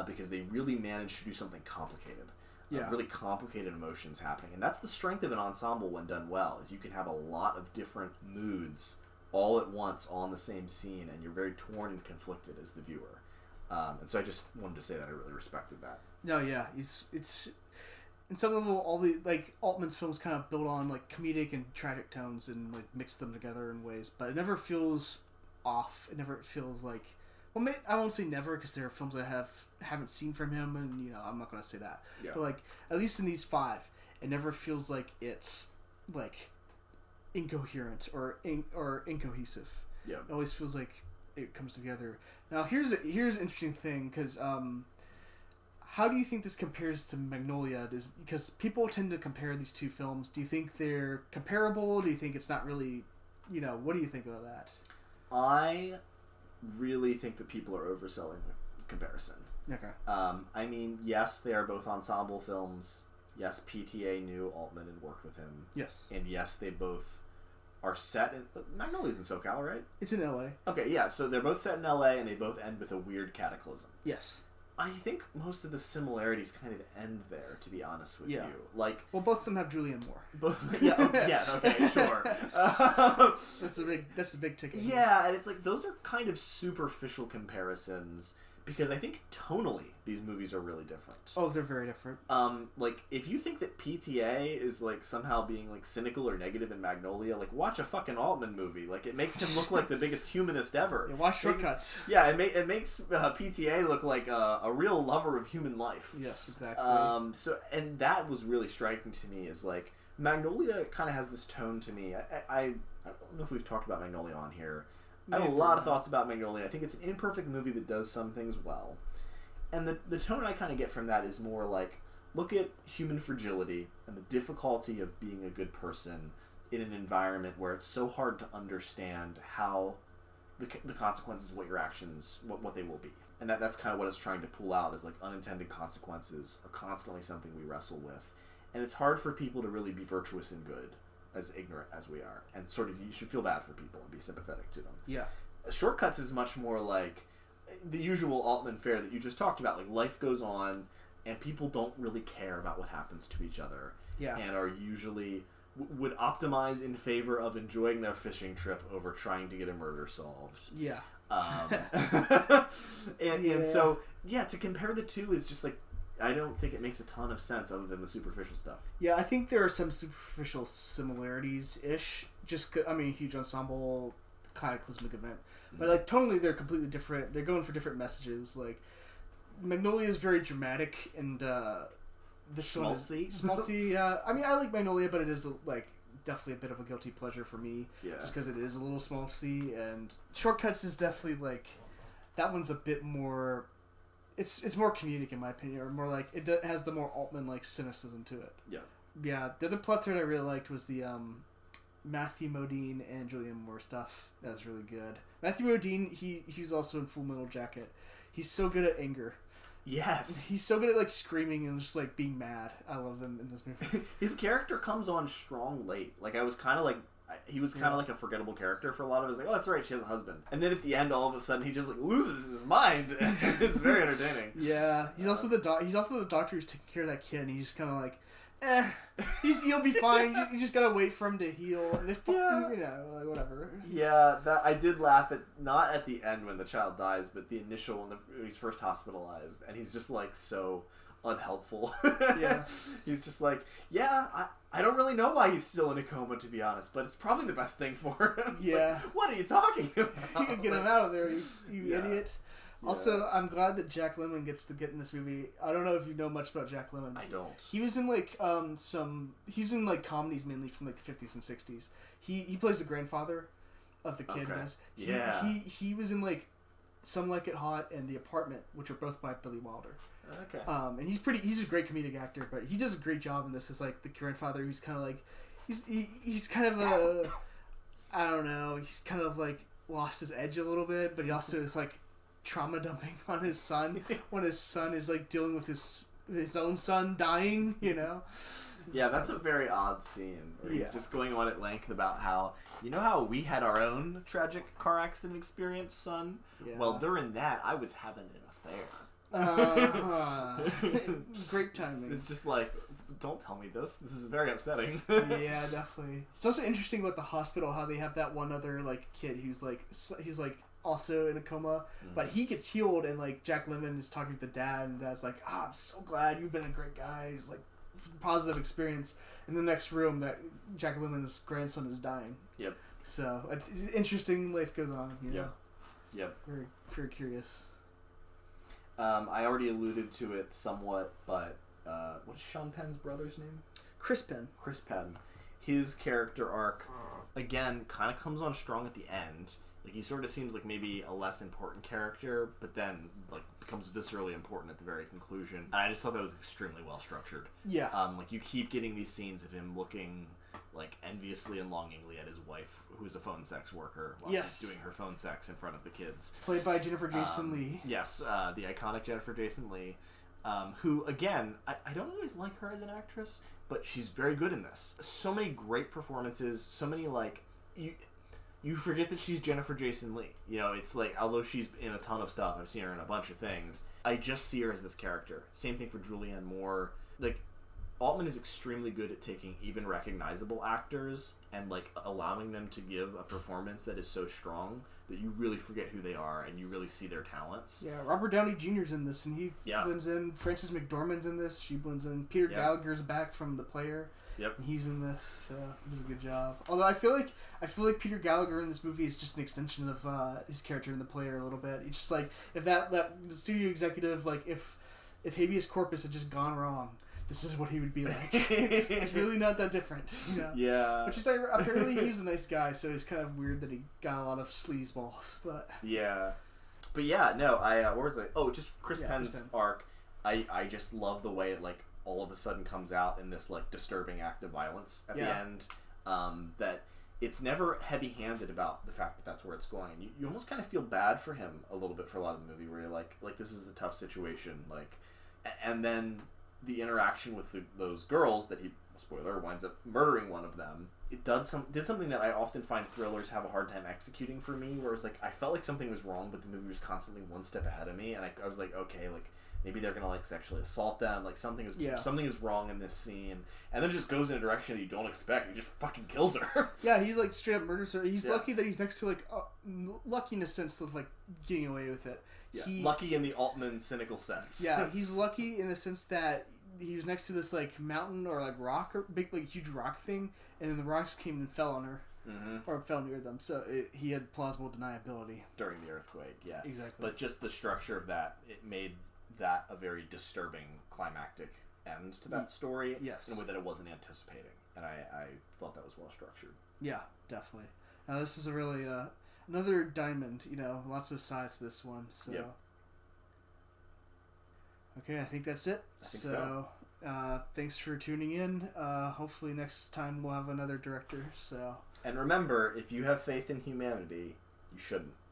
Because they really managed to do something complicated. Really complicated emotions happening. And that's the strength of an ensemble when done well, is you can have a lot of different moods all at once, all in the same scene, and you're very torn and conflicted as the viewer. And so I just wanted to say that I really respected that. No, yeah. It's in some level, all the, Altman's films kind of build on, comedic and tragic tones and, mix them together in ways, but it never feels off. It never feels like... Well, I won't say never, because there are films I haven't seen from him, and I'm not going to say that. Yeah. But at least in these 5, it never feels like it's like incoherent or incohesive. Yeah. It always feels like it comes together. Now here's an interesting thing, because how do you think this compares to Magnolia? Because people tend to compare these two films. Do you think they're comparable? Do you think it's not really, what do you think about that? I really think that people are overselling the comparison. Okay. I mean, yes, they are both ensemble films. Yes, PTA knew Altman and worked with him. Yes. And yes, they both are set in... Magnolia's in SoCal, right? It's in LA. Okay, yeah, so they're both set in LA, and they both end with a weird cataclysm. Yes. I think most of the similarities kind of end there, to be honest with you. Like, well, both of them have Julianne Moore. Both, yeah, okay, sure. That's the big ticket. Yeah, and it's like, those are kind of superficial comparisons, because I think tonally these movies are really different. Oh, they're very different. Like, if you think that PTA is, like, somehow being, like, cynical or negative in Magnolia, like, watch a fucking Altman movie. Like, it makes him look like the biggest humanist ever. Yeah, watch Shortcuts. It makes PTA look like a real lover of human life. Yes, exactly. And that was really striking to me, is, like, Magnolia kind of has this tone to me. I don't know if we've talked about Magnolia on here. I have a lot of thoughts about Magnolia. I think it's an imperfect movie that does some things well. And the tone I kind of get from that is more like, look at human fragility and the difficulty of being a good person in an environment where it's so hard to understand how the consequences of what your actions, what they will be. And that's kind of what it's trying to pull out, is like unintended consequences are constantly something we wrestle with. And it's hard for people to really be virtuous and good, as ignorant as we are. And sort of, you should feel bad for people and be sympathetic to them. Yeah. Shortcuts is much more like the usual Altman fare that you just talked about. Like, life goes on, and people don't really care about what happens to each other. Yeah. And are usually would optimize in favor of enjoying their fishing trip over trying to get a murder solved. Yeah. And so, yeah, to compare the two is just like, I don't think it makes a ton of sense other than the superficial stuff. Yeah, I think there are some superficial similarities-ish. Huge ensemble, cataclysmic event. But, like, totally they're completely different. They're going for different messages. Like, Magnolia is very dramatic, and this one is... Schmaltzy. I like Magnolia, but it is, like, definitely a bit of a guilty pleasure for me. Yeah. Just because it is a little schmaltzy, and Shortcuts is definitely, like... That one's a bit more... It's more comedic, in my opinion, or more like... It has the more Altman-like cynicism to it. Yeah. Yeah, the other plot thread I really liked was the Matthew Modine and Julianne Moore stuff. That was really good. Matthew Modine, he's also in Full Metal Jacket. He's so good at anger. Yes. He's so good at, like, screaming and just, like, being mad. I love him in this movie. His character comes on strong late. Like, I was kind of like... He was kind of like a forgettable character for a lot of us. Like, oh, that's right, she has a husband. And then at the end, all of a sudden, he just, like, loses his mind. It's very entertaining. Yeah. He's also the doctor who's taking care of that kid, and he's just kind of like, he'll be fine. You just gotta wait for him to heal. And like, whatever. Yeah, I did laugh at, not at the end when the child dies, but the initial when he's first hospitalized, and he's just, like, so unhelpful. Yeah. He's just like, yeah, I don't really know why he's still in a coma, to be honest, but it's probably the best thing for him. It's yeah. Like, what are you talking about? You can get him out of there, you yeah. idiot. Yeah. Also, I'm glad that Jack Lemmon gets to get in this movie. I don't know if you know much about Jack Lemmon. I don't. He was in, like, he's in, like, comedies mainly from, like, the 50s and 60s. He plays the grandfather of the kid. Okay. He was in, like, Some Like It Hot and The Apartment, which are both by Billy Wilder. Okay. And he's a great comedic actor, but he does a great job in this as, like, the grandfather who's kind of like, he's kind of a, I don't know, he's kind of, like, lost his edge a little bit, but he also is, like, trauma dumping on his son when his son is, like, dealing with his own son dying, you know? Yeah, that's a very odd scene where he's just going on at length about how, you know how we had our own tragic car accident experience, son? Yeah. Well, during that, I was having an affair. Great timing. It's just like, don't tell me this. This is very upsetting. Yeah, definitely. It's also interesting about the hospital how they have that one other, like, kid who's like he's like also in a coma, but he gets healed, and, like, Jack Lemmon is talking to the dad, and dad's like, I'm so glad you've been a great guy. Like, it's a positive experience. In the next room, that Jack Lemmon's grandson is dying. Yep. So interesting life goes on. You know? Yep. Very, very curious. I already alluded to it somewhat, but what is Sean Penn's brother's name? Chris Penn. Chris Penn. his character arc, again, kind of comes on strong at the end. Like, he sort of seems like maybe a less important character, but then, like, becomes viscerally important at the very conclusion. And I just thought that was extremely well structured. Yeah. Like, you keep getting these scenes of him looking, like, enviously and longingly at his wife, who's a phone sex worker, while she's doing her phone sex in front of the kids. Played by Jennifer Jason Leigh. Yes, the iconic Jennifer Jason Leigh, who, again, I don't always like her as an actress, but she's very good in this. So many great performances, so many, like... You forget that she's Jennifer Jason Leigh. You know, it's like, although she's in a ton of stuff, I've seen her in a bunch of things, I just see her as this character. Same thing for Julianne Moore. Like, Altman is extremely good at taking even recognizable actors and, like, allowing them to give a performance that is so strong that you really forget who they are and you really see their talents. Yeah, Robert Downey Jr.'s in this, and he blends in. Frances McDormand's in this. She blends in. Peter Gallagher's back from The Player. Yep. He's in this. He does a good job. Although I feel like Peter Gallagher in this movie is just an extension of his character in The Player a little bit. It's just like, if that the studio executive, like, if habeas corpus had just gone wrong, this is what he would be like. It's really not that different, you know? Yeah. Which is like, apparently he's a nice guy, so it's kind of weird that he got a lot of sleazeballs, but... Yeah. But yeah, no, what was it? Oh, just Chris Penn's arc. I just love the way it, like, all of a sudden comes out in this, like, disturbing act of violence at the end. That it's never heavy-handed about the fact that that's where it's going. You almost kind of feel bad for him a little bit for a lot of the movie, where you're like, this is a tough situation, like, and then the interaction with those girls that he, spoiler, winds up murdering one of them. It did something that I often find thrillers have a hard time executing for me, where it's like, I felt like something was wrong, but the movie was constantly one step ahead of me, and I was like, okay, like, maybe they're gonna, like, sexually assault them, like, something is wrong in this scene, and then it just goes in a direction that you don't expect. He just fucking kills her. Yeah, he, like, straight up murders her. He's lucky that he's next to, like, lucky in a sense of, like, getting away with it. Yeah. Lucky in the Altman cynical sense. Yeah, he's lucky in the sense that he was next to this, like, mountain or, like, rock, or big, like, huge rock thing, and then the rocks came and fell on her. Mm-hmm. Or fell near them, so he had plausible deniability. During the earthquake, yeah. Exactly. But just the structure of that, it made that a very disturbing climactic end to that story. Yes. In a way that it wasn't anticipating. And I thought that was well structured. Yeah, definitely. Now this is a really, another diamond, you know, lots of sides to this one, so... Yep. Okay, I think that's it. I think so. Thanks for tuning in. Hopefully next time we'll have another director, so... And remember, if you have faith in humanity, you shouldn't.